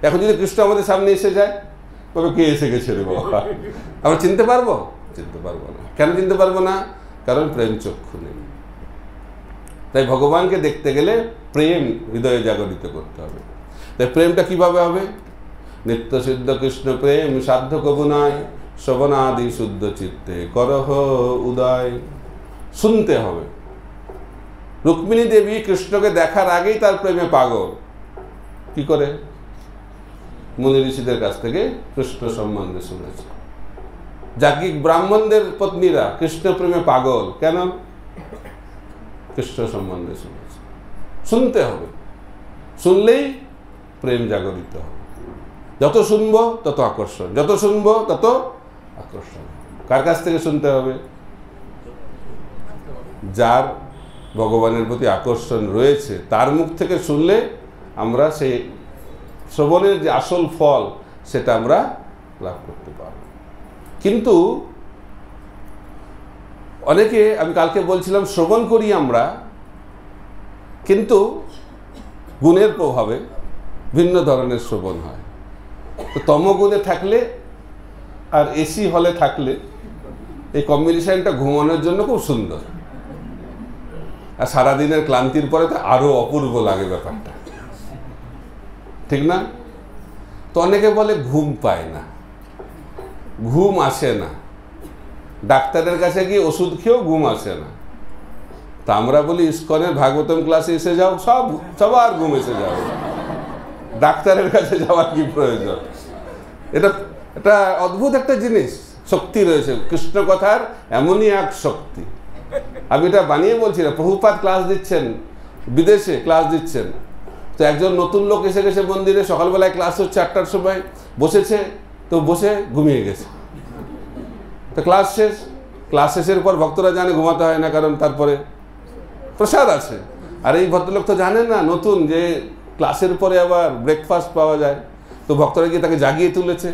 এখন যদি কৃষ্ণ আমাদের সামনে এসে যায়, তবে কে এসে গেছে রে বাবা, আমরা চিনতে পারবো? চিনতে পারবো না। কেন চিনতে পারবো না? কারণ প্রেম চক্ষু নেই। তাই ভগবানকে দেখতে গেলে প্রেম হৃদয়ে জাগরিত করতে হবে। তাই প্রেমটা কিভাবে হবে? নিত্য সিদ্ধ কৃষ্ণ প্রেম সাধ্য কবু নাই শ্রবণাদি শুদ্ধ চিত্তে করহ উদয়। শুনতে হবে। রুক্মিণী দেবী কৃষ্ণকে দেখার আগেই তার প্রেমে পাগল। কি করে? মুনি ঋষিদের কাছ থেকে কৃষ্ণ সম্বন্ধে শুনেছে। যাজ্ঞিক ব্রাহ্মণদের পত্নীরা কৃষ্ণ প্রেমে পাগল। কেন? কৃষ্ণ সম্বন্ধে শুনেছে। শুনতে হবে। শুনলেই প্রেম জাগরিত হবে। যত শুনবো তত আকর্ষণ, যত শুনবো তত আকর্ষণ। কার কাছ থেকে শুনতে হবে? যার ভগবানের প্রতি আকর্ষণ রয়েছে তার মুখ থেকে শুনলে আমরা সেই শ্রবণের যে আসল ফল সেটা আমরা লাভ করতে পারব। কিন্তু অনেকে, আমি কালকে বলছিলাম, শ্রবণ করি আমরা, কিন্তু গুণের প্রভাবে ভিন্ন ধরনের শ্রবণ হয়। তো তমগুণে থাকলে আর এসি হলে থাকলে এই কম্বিনেশনটা ঘুমানোর জন্য খুব সুন্দর, আর সারাদিনের ক্লান্তির পরে তো আরো অপূর্ব লাগে ব্যাপারটা, ঠিক না? তো অনেকে বলে ঘুম পায় না, ঘুম আসে না, ডাক্তারের কাছে গিয়ে ওষুধ খেয়েও ঘুম আসে না। তা আমরা বলি ইস্কনের ভাগবতম ক্লাসে এসে যাও, সবার ঘুম এসে যাও, ডাক্তারের কাছে যাওয়ার কি প্রয়োজন? এটা অদ্ভুত একটা জিনিস, শক্তি রয়েছে কৃষ্ণ কথার, এমনই এক শক্তি। আমি এটা বানিয়ে বলছি না, প্রভুপাদ ক্লাস দিচ্ছেন, বিদেশে ক্লাস দিচ্ছেন। তো একজন নতুন লোক এসে গেছে মন্দিরে, সকালবেলায় ক্লাস হচ্ছে 8টার সময়, বসেছে, তো বসে ঘুমিয়ে গেছে। তো ক্লাস শেষের পর ভক্তরা জানে ঘুমাতে হয় না, কারণ তারপরে প্রসাদ আছে। আর এই ভদ্রলোক তো জানেন না নতুন, যে ক্লাসের পরে আবার ব্রেকফাস্ট পাওয়া যায়। তো ভক্তরা গিয়ে তাকে জাগিয়ে তুলেছে,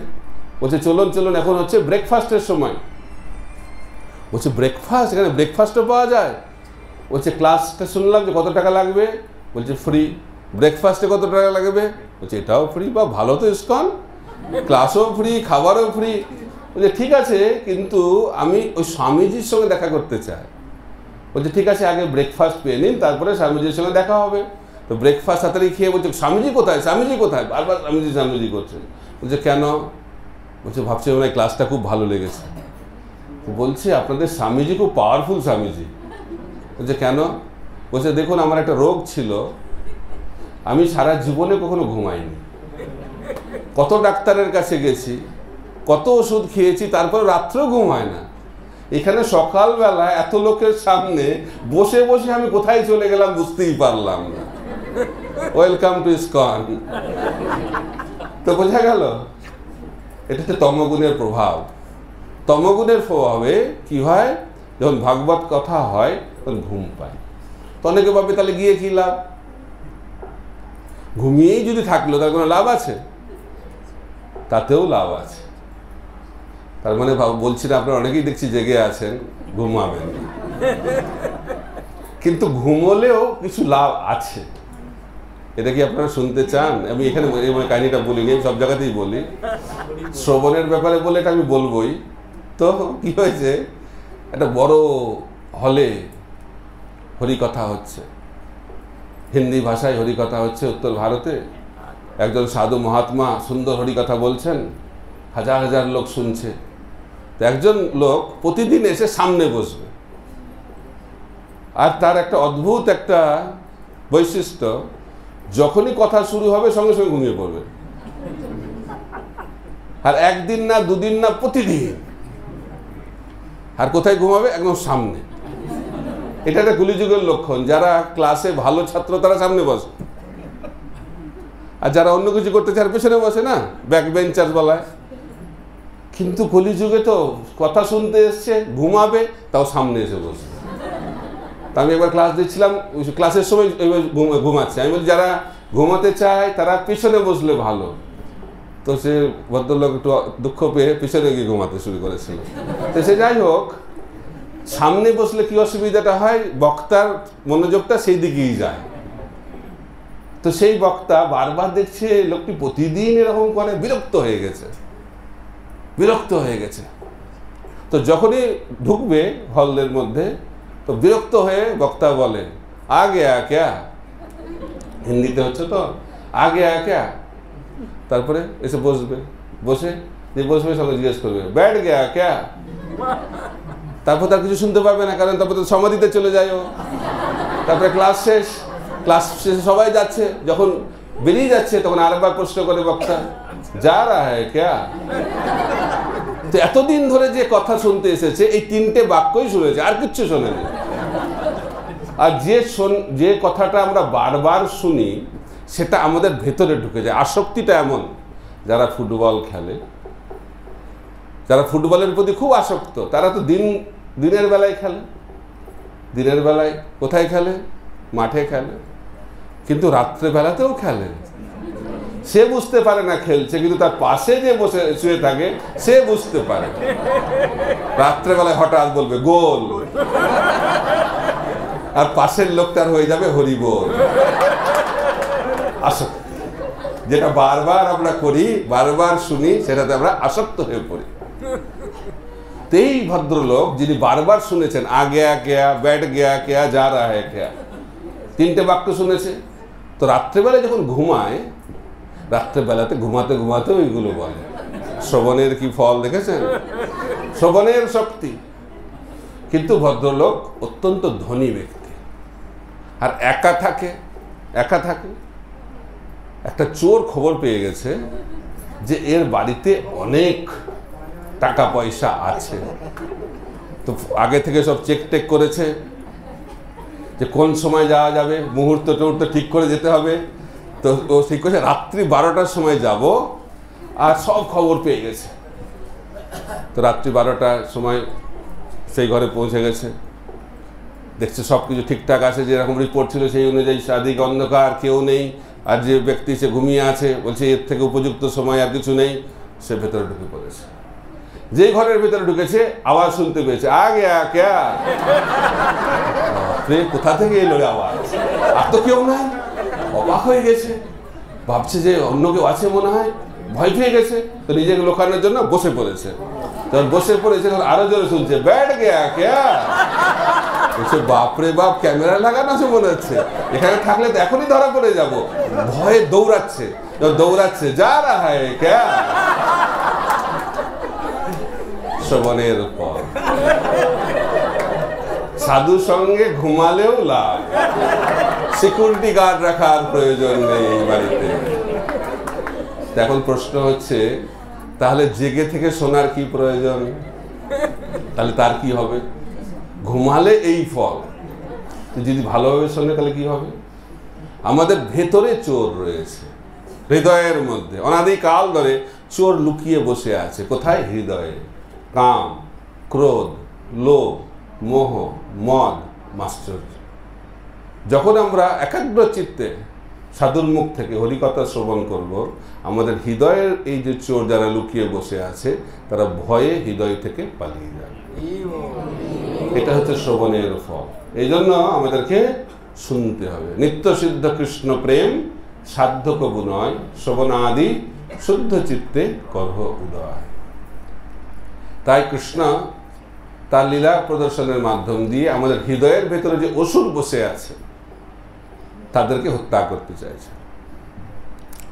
বলছে চলুন এখন হচ্ছে ব্রেকফাস্টের সময়। বলছে ব্রেকফাস্ট? এখানে ব্রেকফাস্টও পাওয়া যায়? বলছে ক্লাসটা শুনলাম যে কত টাকা লাগবে, বলছে ফ্রি। ব্রেকফাস্টে কত টাকা লাগবে? বলছে এটাও ফ্রি। বা ভালো তো ইস্কন, ক্লাসও ফ্রি, খাবারও ফ্রি। বলছে ঠিক আছে, কিন্তু আমি ওই স্বামীজির সঙ্গে দেখা করতে চাই। বলছে ঠিক আছে, আগে ব্রেকফাস্ট পেয়ে নিন, তারপরে স্বামীজির সঙ্গে দেখা হবে। তো ব্রেকফাস্ট তাড়াতাড়ি খেয়ে বলছে স্বামীজি কোথায়, স্বামীজি কোথায়, বারবার স্বামীজি করছে। বলছে কেন? বলছে ভাবছি ওনার ক্লাসটা খুব ভালো লেগেছে। বলছে আপনাদের স্বামীজি খুব পাওয়ারফুল স্বামীজি। বলছে কেন? বলছে দেখুন, আমার একটা রোগ ছিল, আমি সারা জীবনে কখনো ঘুমাইনি, কত ডাক্তারের কাছে গেছি, কত ওষুধ খেয়েছি, তারপরে রাত্রেও ঘুম হয় না। এখানে সকালবেলা এত লোকের সামনে বসে বসে আমি কোথায় চলে গেলাম বুঝতেই পারলাম না। Welcome to ISKCON. তো বোঝা গেল এটা হচ্ছে তমগুণের প্রভাব। তমগুণের প্রভাবে কি হয়, যখন ভাগবত কথা হয় তখন ঘুম পায়। তো অনেকে ভাবে তাহলে গিয়ে কি লাভ? ঘুমিয়েই যদি থাকলো তার কোনো লাভ আছে? তাতেও লাভ আছে। তার মানে বলছি না, আপনারা অনেকেই দেখছি জেগে আছেন, ঘুমাবেন না, কিন্তু ঘুমলেও কিছু লাভ আছে। এটা কি আপনারা শুনতে চান? আমি এখানে কাহিনীটা বলিনি, সব জায়গাতেই বলি। শ্রবণের ব্যাপারে বলে এটা আমি বলবোই। তো কি হয়েছে, একটা বড় হলে হরিকথা হচ্ছে, হিন্দি ভাষায় হরিকথা হচ্ছে উত্তর ভারতে। একজন সাধু মহাত্মা সুন্দর হরিকথা বলছেন, হাজার হাজার লোক শুনছে। তো একজন লোক প্রতিদিন এসে সামনে বসবে, আর তার একটা অদ্ভুত একটা বৈশিষ্ট্য, যখনই কথা শুরু হবে সঙ্গে সঙ্গে ঘুমিয়ে পড়বে। আর একদিন না, দুদিন না, প্রতিদিন। আর কোথায় ঘুমাবে? একদম সামনে। এটা একটা কলিযুগের লক্ষণ। যারা ক্লাসে ভালো ছাত্র তারা সামনে বসে, আর যারা অন্য কিছু করতে চায় পেছনে বসে, না, ব্যাক বেঞ্চার বলায়। কিন্তু কলিযুগে তো কথা শুনতে এসছে, ঘুমাবে, তাও সামনে এসে বসে। তা আমি একবার ক্লাস দিচ্ছিলাম, ক্লাসের সময় ঘুমাচ্ছে। আমি বলি যারা ঘুমাতে চায় তারা পিছনে বসলে ভালো। তো সে ভদ্রলোক একটু দুঃখ পেয়ে পিছনে গিয়ে ঘুমাতে শুরু করেছিল। তো সে যাই হোক, সামনে বসলে কি অসুবিধাটা হয়, বক্তার মনোযোগটা সেই দিকেই যায়। তো সেই বক্তা বারবার দেখছে লোকটি প্রতিদিন এরকম করে, বিরক্ত হয়ে গেছে। তো যখনই ঢুকবে হলের মধ্যে, তো বিরক্ত হয়ে বক্তা বলে, আ গয়া ক্যা, হিন্দিতে হচ্ছে তো, আ গয়া ক্যা। তারপরে এসে বসবে, বসে সঙ্গে জিজ্ঞেস করবে, ব্যাঠ গয়া ক্যা। তারপর তার কিছু শুনতে পাবে না, কারণ তারপর তো সমাধিতে চলে যায় ও। তারপরে ক্লাস শেষে সবাই যাচ্ছে, যখন বেরিয়ে যাচ্ছে তখন আরেকবার প্রশ্ন করে বক্তা, যা রা হ্যায় ক্যা। তো এতদিন ধরে যে কথা শুনতে এসেছে এই তিনটে বাক্যই শুনেছে, আর কিচ্ছু শোনেনি। আর যে কথাটা আমরা বারবার শুনি সেটা আমাদের ভেতরে ঢুকে যায়। আসক্তিটা এমন, যারা ফুটবল খেলে, যারা ফুটবলের প্রতি খুব আসক্ত, তারা তো দিনের বেলায় খেলে। দিনের বেলায় কোথায় খেলে? মাঠে খেলে। কিন্তু রাত্রেবেলাতেও খেলে। সে বুঝতে পারে না খেলছে, কিন্তু তার পাশে যে বসে শুয়ে থাকে সে বুঝতে পারে। রাত্রেবেলায় হঠাৎ বলবে গোল, আর পাশের লোকটার হয়ে যাবে হরিবোল। আসক্তি, যেটা বারবার আমরা করি, বারবার শুনি, সেটাতে আমরা আসক্ত হয়ে পড়ি। এই ভদ্রলোক যিনি বারবার শুনেছেন, আ গয়া ক্যা, ব্যাঠ গয়া ক্যা, যা রা হ্যায় ক্যা, তিনটে বাক্য শুনেছে। তো রাত্রেবেলায় যখন ঘুমায়, রাত্রেবেলাতে ঘুমাতে ওইগুলো বলে। শ্রবণের কি ফল দেখেছেন? শ্রবণের শক্তি। কিন্তু ভদ্রলোক অত্যন্ত ধনী ব্যক্তি, আর একা থাকে। একটা চোর খবর পেয়ে গেছে যে এর বাড়িতে অনেক টাকা পয়সা আছে। তো আগে থেকে সব চেক করেছে যে কোন সময় যাওয়া যাবে, মুহূর্ত ঠিক করে যেতে হবে। তো ও ঠিক করেছে রাত্রি 12টার সময় যাব, আর সব খবর পেয়ে গেছে। তো রাত্রি 12টার সময় সেই ঘরে পৌঁছে গেছে, দেখছে সব কিছু ঠিকঠাক আছে, যেরকম রিপোর্ট ছিল সেই অনুযায়ী। চারদিকে অন্ধকার, কেউ নেই। আর যে ব্যক্তি সে ঘুমিয়ে আছে, বলছে এর থেকে উপযুক্ত সময় আর কিছু নেই। সে ভেতরে ঢুকে পড়েছে। যেই ঘরের ভেতরে ঢুকেছে আওয়াজ শুনতে পেয়েছে, আ গয়া ক্যা। কোথা থেকে এলো আওয়াজ? আর তো কেউ নাই। অবাক হয়ে গেছে, ভাবছে যে অন্য কেউ আছে মনে হয়, ভয় পেয়ে গেছে। তো নিজেকে লোকানোর জন্য বসে পড়েছে। তখন বসে পড়েছে, তখন আরো জোরে শুনছে, ব্যাঠ গয়া ক্যা। বাপরে বাপ, ক্যামেরা লাগানো আছে মনে হচ্ছে, এখানে থাকলে তো এখনই ধরা পড়ে যাব। ভয়ে দৌড়াচ্ছে, যা রা হ্যায় ক্যা। শ্রবণের পর সাধু সঙ্গে ঘুমালেও লাভ, সিকিউরিটি গার্ড রাখার প্রয়োজন নেই এই বাড়িতে। এখন প্রশ্ন হচ্ছে, তাহলে জেগে থেকে শোনার কি প্রয়োজন? তাহলে তার কি হবে? ঘুমালে এই ফল। যদি ভালোভাবে শোনে তাহলে কি হবে? আমাদের ভেতরে চোর রয়েছে, হৃদয়ের মধ্যে অনাদিকাল ধরে চোর লুকিয়ে বসে আছে। কোথায়? হৃদয়ে। কাম, ক্রোধ, লোভ, মোহ, মদ, মাশ্চর্য। যখন আমরা একাগ্র চিত্তে সাধুর মুখ থেকে হরিকথা শ্রবণ করব, আমাদের হৃদয়ের এই যে চোর যারা লুকিয়ে বসে আছে তারা ভয়ে হৃদয় থেকে পালিয়ে যাবে। এটা হচ্ছে শ্রবণের ফল। এই জন্য আমাদেরকে শুনতে হবে। নিত্য সিদ্ধ কৃষ্ণ প্রেম সাধ্য কবু নয়, শ্রবণাদি শুদ্ধ চিত্তে করহ উদয়। তাই কৃষ্ণ তার লীলা প্রদর্শনের মাধ্যম দিয়ে আমাদের হৃদয়ের ভেতরে যে অসুর বসে আছে তাদেরকে হত্যা করতে চাইছে।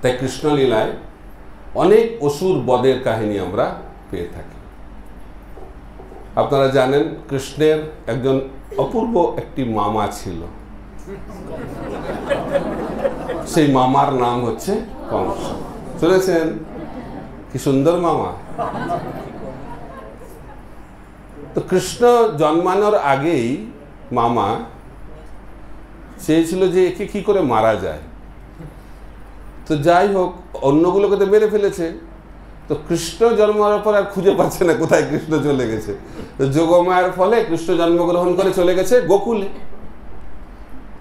তাই কৃষ্ণ লীলায় অনেক অসুর বধের কাহিনী আমরা পেয়ে থাকি। আপনারা জানেন কৃষ্ণের একজন অপূর্ব একটি মামা ছিল। সেই মামার নাম হচ্ছে কংস। শুনেছেন? কি সুন্দর মামা। তো কৃষ্ণ জন্মানোর আগেই মামা চেয়েছিল যে একে কি করে মারা যায়। তো যাই হোক, অন্যগুলোকে তো মেরে ফেলেছে। তো কৃষ্ণ জন্মানোর পর আর খুঁজে পাচ্ছে না কোথায় কৃষ্ণ চলে গেছে। তো যোগমায়ার ফলে কৃষ্ণ জন্মগ্রহণ করে চলে গেছে গোকুলে।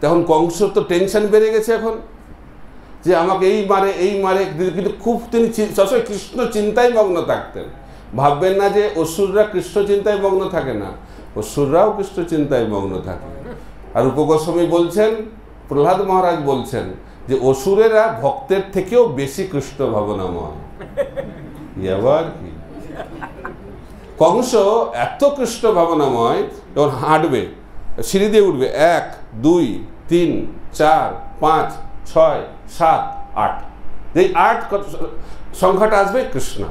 তখন কংস তো টেনশন বেড়ে গেছে এখন, যে আমাকে এই মারে। কিন্তু খুব তিনি সবসময় কৃষ্ণ চিন্তায় মগ্ন থাকতেন। ভাববেন না যে অসুররা কৃষ্ণ চিন্তায় মগ্ন থাকে না, অসুররাও কৃষ্ণ চিন্তায় মগ্ন থাকে। আর উপগোস্বামী বলছেন, প্রহ্লাদ মহারাজ বলছেন যে অসুরেরা ভক্তের থেকেও বেশি কৃষ্ণ ভাবনাময়। এবার কি কংস এত কৃষ্ণ ভাবনাময়, যখন হাঁটবে সিঁড়ি দিয়ে উঠবে 1 2 3 4 5 6 7 8, এই 8 সংখ্যাটা আসবে কৃষ্ণ,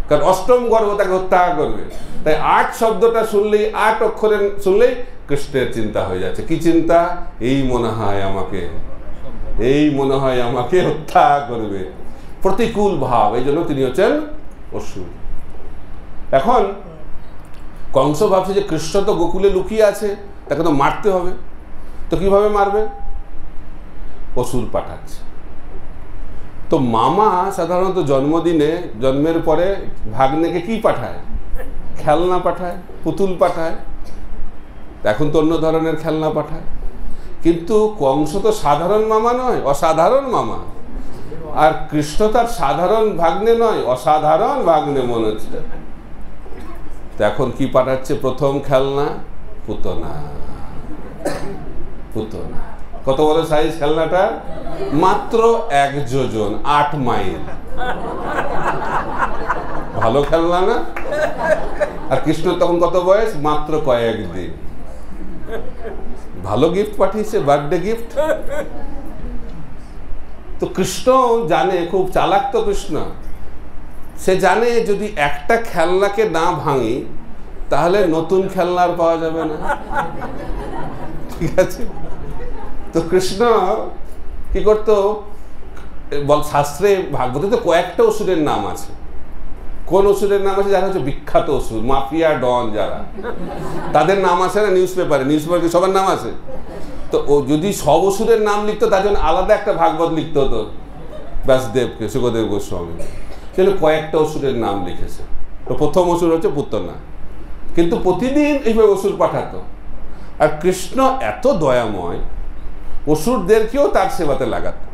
কারণ অষ্টম গর্ভ তাকে হত্যা করবে। তাই 8 শব্দটা শুনলেই, 8 অক্ষরে শুনলেই কৃষ্ণের চিন্তা হয়ে যাচ্ছে। কি চিন্তা? এই মনে হয় আমাকে হত্যা করবে, প্রতিকূল ভাব। এই জন্য তিনি হচ্ছেন অসুর। এখন কংস ভাবছে যে কৃষ্ণ তো গোকুলে লুকিয়ে আছে, তাকে তো মারতে হবে। তো কিভাবে মারবে? অসুর পাঠাচ্ছে। তো মামা সাধারণত জন্মদিনে, জন্মের পরে ভাগ্নেকে কি পাঠায়? খেলনা পাঠায়, পুতুল পাঠায়। এখন তো অন্য ধরনের খেলনা পাঠায়। কিন্তু কংস তো সাধারণ মামা নয়, অসাধারণ মামা। আর কৃষ্ণ তার সাধারণ ভাগ্নে নয়, অসাধারণ ভাগ্নে মনে হচ্ছে। এখন কি পাঠাচ্ছে? প্রথম খেলনা পুতনা। কত বড় সাইজ খেলনাটা? মাত্র 1 যোজন, 8 মাইল। ভালো খেলনা না? আর কৃষ্ণ তখন কত বয়স? মাত্র কয়েকদিন। ভালো গিফট পাঠিয়েছে, বার্থডে গিফট। তো কৃষ্ণ জানে, খুব চালাক তো কৃষ্ণ, সে জানে যদি একটা খেলনাকে না ভাঙি তাহলে নতুন খেলনা আর পাওয়া যাবে না। ঠিক আছে? তো কৃষ্ণ কি করতো? শাস্ত্রে ভাগবতে তো কয়েকটা অসুরের নাম আছে। কোন অসুরের নাম আছে? যারা হচ্ছে বিখ্যাত অসুর, মাফিয়া ডন যারা, তাদের নাম আছে না নিউজ পেপারে কি সবার নাম আছে? তো ও যদি সব অসুরের নাম লিখতো তার জন্য আলাদা একটা ভাগবত লিখতে হতো ব্যাসদেবকে, সুখদেব গোস্বামী। সেগুলো কয়েকটা অসুরের নাম লিখেছে। তো প্রথম অসুর হচ্ছে পুতনা। কিন্তু প্রতিদিন এইভাবে অসুর পাঠাতো। আর কৃষ্ণ এত দয়াময়, অসুরদেরকেও তার সেবাতে লাগাতো।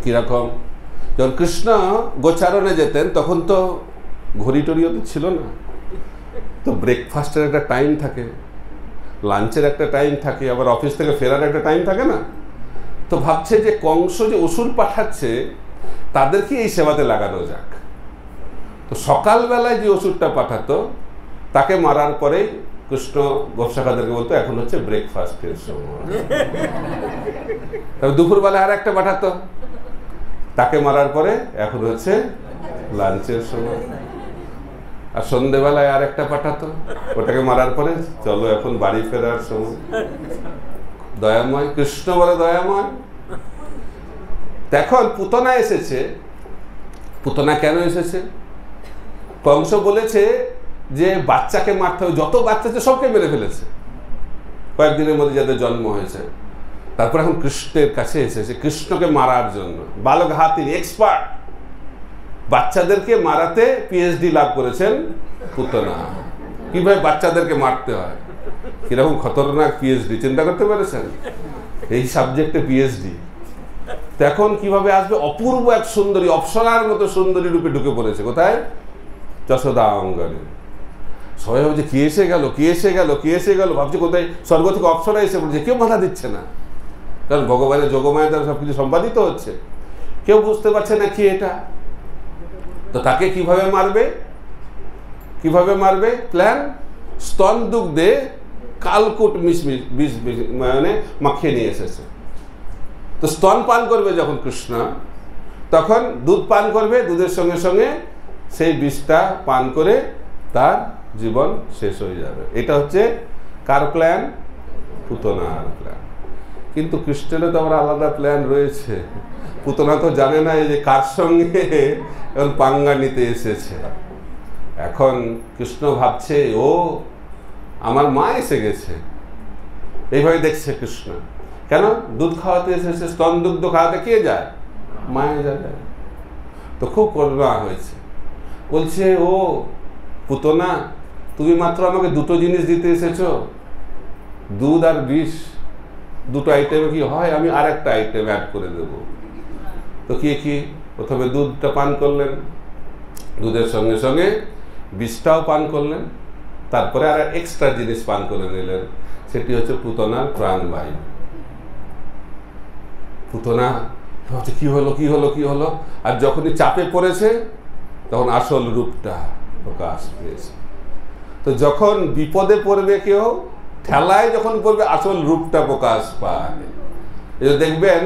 কিরকম? যখন কৃষ্ণ গোচারণে যেতেন তখন তো ঘড়ি টড়িও তো ছিল না। তো ব্রেকফাস্টের একটা টাইম থাকে, লাঞ্চের একটা টাইম থাকে, আবার অফিস থেকে ফেরার একটা টাইম থাকে না। তো ভাবছে যে কংস যে অসুর পাঠাচ্ছে তাদেরকে এই সেবাতে লাগানো যাক। তো সকালবেলায় যে অসুরটা পাঠাতো তাকে মারার পরে কৃষ্ণ গোপশাখাদেরকে বলতো এখন হচ্ছে ব্রেকফাস্টের সময়। তবে দুপুরবেলায় আর একটা পাঠাতো, তাকে মারার পরে এখন হচ্ছে লাঞ্চের সময়। আর সন্ধ্যেবেলায় আর একটা পাঠাতো, ওটাকে মারার পরে চলো এখন বাড়ি ফেরার সময়। দয়াময় কৃষ্ণ, বলে দয়াময়। এখন পুতনা এসেছে। পুতনা কেন এসেছে? কংস বলেছে যে বাচ্চাকে মারতে হবে, যত বাচ্চা আছে সবকে মেরে ফেলেছে কয়েকদিনের মধ্যে যাদের জন্ম হয়েছে। তারপর এখন কৃষ্ণের কাছে এসেছে কৃষ্ণকে মারার জন্য। বালক হাতির এক্সপার্ট, বাচ্চাদেরকে মারাতে পিএইচডি লাভ করেছেন পুতনা, কিভাবে বাচ্চাদেরকে মারতে হয়। কিরকম খতরনাক পিএইচডি, চিন্তা করতে পেরেছেন? এই সাবজেক্টে পিএইচডি। তো এখন কিভাবে আসবে? অপূর্ব এক সুন্দরী, অপ্সরার মতো সুন্দরী রূপে ঢুকে পড়েছে। কোথায়? যশোদা অঙ্গনে। সবাই ভাবছে কি এসে গেল, কি এসে গেল, কি এসে গেল, ভাবছে কোথায় স্বর্গ থেকে অপ্সরা এসে পড়ছে। কেউ বাধা দিচ্ছে না, কারণ ভগবানের যোগমায়া দ্বারা সবকিছু সম্পাদিত হচ্ছে। কেউ বুঝতে পারছে না কি এটা। তো তাকে কিভাবে মারবে? কিভাবে মারবে? প্ল্যান, স্তন দুগ্ধে কালকুট বিষ মানে মাখিয়ে নিয়ে এসেছে। তো স্তন পান করবে যখন কৃষ্ণ, তখন দুধ পান করবে, দুধের সঙ্গে সঙ্গে সেই বিষটা পান করে তার জীবন শেষ হয়ে যাবে। এটা হচ্ছে কার প্ল্যান? পুতনার প্ল্যান। কিন্তু কৃষ্ণেরও তো আবার আলাদা প্ল্যান রয়েছে। পুতনা তো জানে না যে কার সঙ্গে এখন পাঙ্গা নিতে এসেছে। এখন কৃষ্ণ ভাবছে ও আমার মা এসে গেছে, এইভাবে দেখছে কৃষ্ণ। কেন? দুধ খাওয়াতে এসেছে, স্তন দুগ্ধ খাওয়াতে কে যায়? মায়ে যাবে। তো খুব করুণা হয়েছে, বলছে ও পুতনা, তুমি মাত্র আমাকে দুটো জিনিস দিতে এসেছো, দুধ আর বিষ, দুটো আইটেমে কি হয়? আমি আর একটা আইটেম অ্যাড করে দেব। তো কি কি? প্রথমে দুধটা পান করলেন, দুধের সঙ্গে সঙ্গে বিষটাও পান করলেন, তারপরে আর এক্সট্রা জিনিস পান করে নিলেন, সেটি হচ্ছে পুতনার প্রাণবায়ু। পুতনা ভাবছে কি হলো, কি হলো, কি হলো। আর যখনই চাপে পড়েছে তখন আসল রূপটা প্রকাশ পেয়েছে। তো যখন বিপদে পড়বে কেউ, ঠেলায় যখন পড়বে, আসল রূপটা প্রকাশ পায়। এই দেখবেন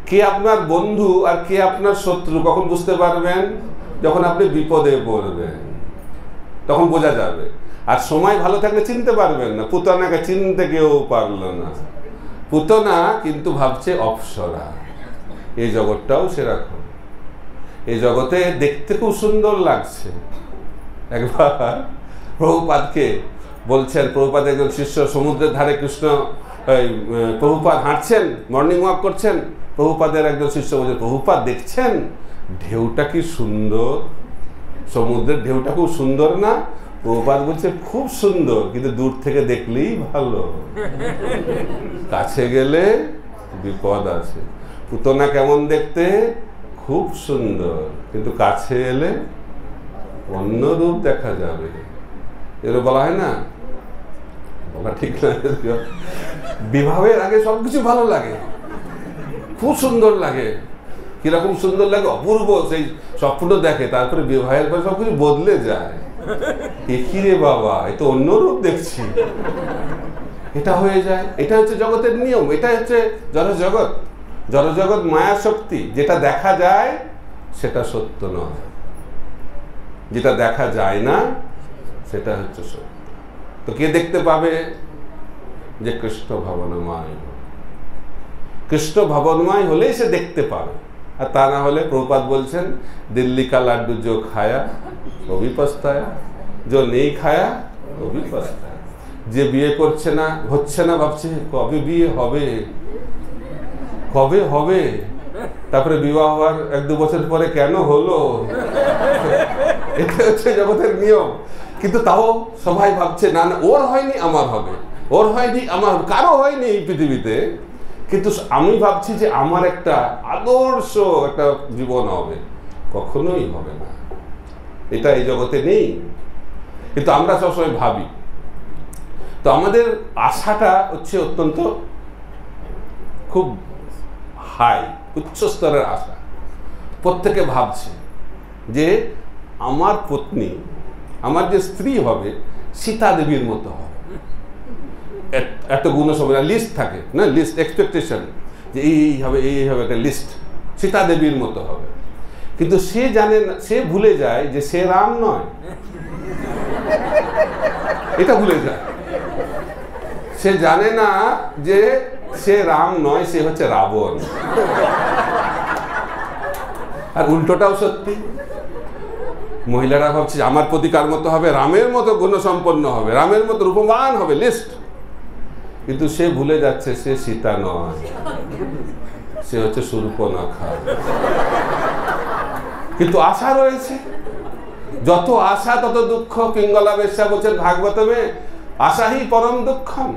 কে আপনার বন্ধু আর কে আপনার শত্রু কখন বুঝতে পারবেন? যখন আপনি বিপদে পড়বেন, তখন বোঝা যাবে। আর সময় ভালো থাকলে চিনতে পারবেন না। পুতনাকে চিনতে কেউ পারল না। পুতনা কিন্তু ভাবছে অপ্সরা। এই জগৎটাও সেরকম। এই জগতে দেখতে খুব সুন্দর লাগছে। একবার প্রভুপাদকে বলছেন, প্রভুপাদ একজন শিষ্য সমুদ্রের ধারে, কৃষ্ণ প্রভুপাদ হাঁটছেন, মর্নিং ওয়াক করছেন। প্রভুপাদের একজন শিষ্য বলছে, প্রভুপাদ দেখছেন ঢেউটা কি সুন্দর, সমুদ্রের ঢেউটা খুব সুন্দর না? প্রভুপাদ বলছে খুব সুন্দর, কিন্তু দূর থেকে দেখলেই ভালো, কাছে গেলে বিপদ আছে। পুতনা কেমন দেখতে? খুব সুন্দর, কিন্তু কাছে এলে অন্য রূপ দেখা যাবে। এর বলা হয় না, বলা ঠিক না, বিবাহের আগে সবকিছু ভালো লাগে, খুব সুন্দর লাগে। কিরকম সুন্দর লাগে? অপূর্ব, সেই স্বপ্ন দেখে। তারপরে বিবাহের পরে সবকিছু বদলে যায়। কি রে বাবা, এ তো অন্য রূপ দেখছি। এটা হয়ে যায়। এটা হচ্ছে জগতের নিয়ম। এটা হচ্ছে জড়জগৎ। জড়জগৎ মায়া শক্তি। যেটা দেখা যায় সেটা সত্য নয়, যেটা দেখা যায় না সেটা হচ্ছে সত্য। তো কে দেখতে পাবে? যে কৃষ্ণ ভাবনাময়। কৃষ্ণ ভাবনাময় হলেই সে দেখতে পাবে। আর তা না হলে প্রভুপাদ বলছেন, দিল্লি কা লাড্ডু জো খায়া ও ভি পস্তায়া, জো নেই খায়া ও ভি পস্তায়া। যে বিয়ে করছে না, হচ্ছে না, ভাবছে কবে বিয়ে হবে, কবে হবে, তারপরে বিবাহ হওয়ার 1-2 বছর পরে কেন হলো। এটা হচ্ছে জগতের নিয়ম। কিন্তু তাও সবাই ভাবছে না না, ওর হয়নি আমার হবে, ওর হয়নি আমার, কারো হয়নি এই পৃথিবীতে, কিন্তু আমি ভাবছি যে আমার একটা আদর্শ একটা জীবন হবে। কখনোই হবে না, এটা এই জগতে নেই। কিন্তু আমরা সবসময় ভাবি। তো আমাদের আশাটা হচ্ছে অত্যন্ত খুব হাই, উচ্চ স্তরের আশা। প্রত্যেকে ভাবছে যে আমার পত্নী, আমার যে স্ত্রী হবে, সীতা দেবীর মতো হবে। এত গুণ সব লিস্ট থাকে না, লিস্ট, এক্সপেকটেশন, যে এই হবে, এই হবে, একটা লিস্ট, সীতা দেবীর মতো হবে। কিন্তু সে জানে না, সে ভুলে যায় যে সে রাম নয়। এটা ভুলে যায়। সে জানে না যে সে রাম নয়, সে হচ্ছে রাবণ। আর উল্টোটাও সত্যি। মহিলারা ভাবছে আমার প্রতিকার মতো হবে, রামের মতো গুণসম্পন্ন হবে, রামের মতো রূপবান হবে, লিস্ট। কিন্তু সে ভুলে যাচ্ছে সে সীতা নয়, সে হচ্ছে শূর্পণখা। কিন্তু আশা রয়েছে, যত আশা তত দুঃখ। পিঙ্গলা বেশ্যা বলছেন ভাগবতমে, আশাহি পরম দুঃখম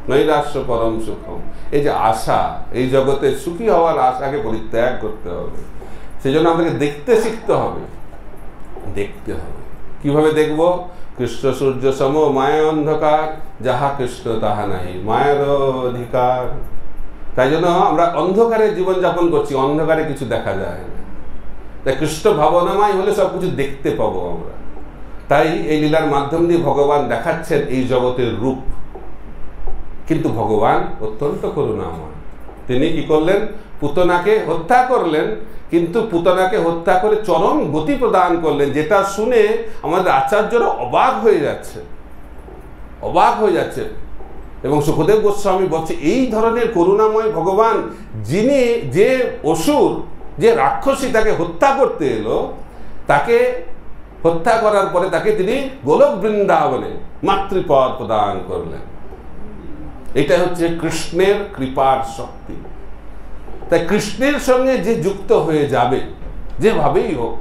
নৈরাশ্য পরম সুখম। এই যে আশা, এই জগতে সুখী হওয়ার আশাকে পরিত্যাগ করতে হবে। সেই জন্য আমাদেরকে দেখতে শিখতে হবে, দেখতে হবে। কিভাবে দেখব? কৃষ্ণ সূর্য সম মায়া অন্ধকার, যাহা কৃষ্ণ তাহা নাহি মায়ের অধিকার। তাই জন্য আমরা অন্ধকারে জীবনযাপন করছি, অন্ধকারে কিছু দেখা যায় না। তাই কৃষ্ণ ভাবনাময় হলে সব কিছু দেখতে পাবো আমরা। তাই এই লীলার মাধ্যম দিয়ে ভগবান দেখাচ্ছেন এই জগতের রূপ। কিন্তু ভগবান অত্যন্ত করুণাময়। তিনি কি করলেন? পুতনাকে হত্যা করলেন, কিন্তু পুতনাকে হত্যা করে চরম গতি প্রদান করলেন, যেটা শুনে আমাদের আচার্যরা অবাক হয়ে যাচ্ছে, অবাক হয়ে যাচ্ছে। এবং সুখদেব গোস্বামী বলছে এই ধরনের করুণাময় ভগবান, যিনি যে অসুর, যে রাক্ষসী তাকে হত্যা করতে এলো, তাকে হত্যা করার পরে তাকে তিনি গোলক বৃন্দাবনে মাতৃপদ প্রদান করলেন। এটা হচ্ছে কৃষ্ণের কৃপার শক্তি। তাই কৃষ্ণের সঙ্গে যে যুক্ত হয়ে যাবে, যেভাবেই হোক,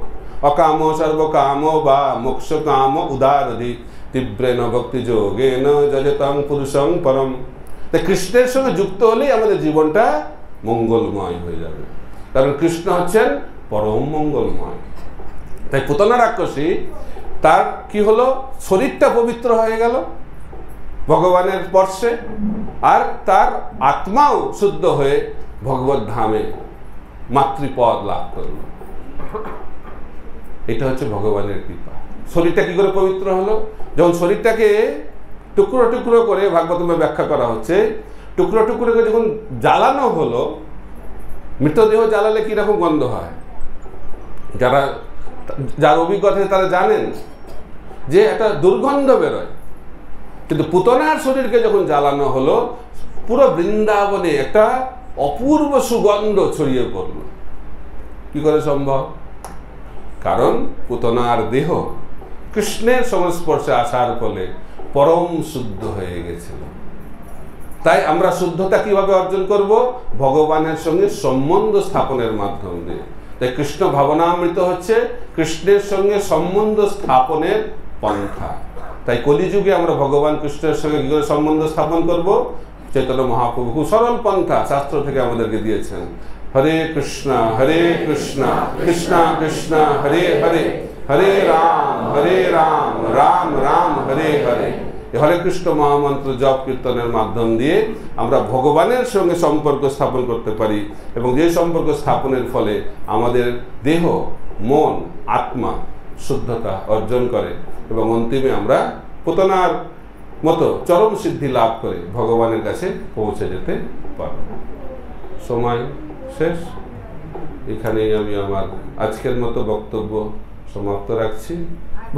অকাম সর্বকাম বা মোক্ষ কাম উদারধি তীব্রেন ভক্তি যোগেন যজতাং পুরুষং পরম। তাই কৃষ্ণের সঙ্গে যুক্ত হলেই আমাদের জীবনটা মঙ্গলময় হয়ে যাবে, কারণ কৃষ্ণ হচ্ছেন পরম মঙ্গলময়। তাই পুতনা রাক্ষসী, তার কি হলো? শরীরটা পবিত্র হয়ে গেল ভগবানের স্পর্শে, আর তার আত্মাও শুদ্ধ হয়ে ভগবত ধামে মাতৃপদ লাভ করল। এটা হচ্ছে ভগবানের কৃপা। শরীরটা কি করে পবিত্র হলো? যখন শরীরটাকে টুকরো টুকরো করে, ভাগবতমে ব্যাখ্যা করা হচ্ছে, টুকরো টুকরো করে যখন জ্বালানো হলো, মৃতদেহ জ্বালালে কিরকম গন্ধ হয়? যার অভিজ্ঞতা তারা জানেন যে একটা দুর্গন্ধ বেরোয়। কিন্তু পুতনার শরীরকে যখন জ্বালানো হলো, পুরো বৃন্দাবনে একটা অপূর্ব সুগন্ধ ছড়িয়ে পড়ল। কি করে সম্ভব? কারণ পুতনার দেহ কৃষ্ণের সংস্পর্শে আসার ফলে পরম শুদ্ধ হয়ে গেছিল। তাই আমরা শুদ্ধতা কিভাবে অর্জন করব? ভগবানের সঙ্গে সম্বন্ধ স্থাপনের মাধ্যম দিয়ে। তাই কৃষ্ণ ভাবনামৃত হচ্ছে কৃষ্ণের সঙ্গে সম্বন্ধ স্থাপনের পন্থা। তাই কলিযুগে আমরা ভগবান কৃষ্ণের সঙ্গে কি করে সম্বন্ধ স্থাপন করব? চৈতন্য মহাপ্রভু খুব সরল পন্থা শাস্ত্র থেকে আমাদেরকে দিয়েছেন। হরে কৃষ্ণ কৃষ্ণ কৃষ্ণ হরে হরে, হরে রাম রাম রাম হরে হরে। হরে কৃষ্ণ মহামন্ত্র জপ কীর্তনের মাধ্যম দিয়ে আমরা ভগবানের সঙ্গে সম্পর্ক স্থাপন করতে পারি, এবং যে সম্পর্ক স্থাপনের ফলে আমাদের দেহ, মন, আত্মা শুদ্ধতা অর্জন করে, এবং অন্তিমে আমরা পুতনার মতো চরম সিদ্ধি লাভ করে ভগবানের কাছে পৌঁছে যেতে পারব। সময় শেষ। এখানেই আমি আমার আজকের মতো বক্তব্য সমাপ্ত রাখছি।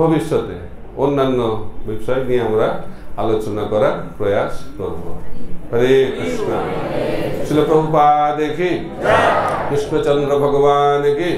ভবিষ্যতে অন্যান্য বিষয় নিয়ে আমরা আলোচনা করার প্রয়াস করব। হরে কৃষ্ণ। শিল প্রভুপাদ কি, কৃষ্ণচন্দ্র ভগবান কি।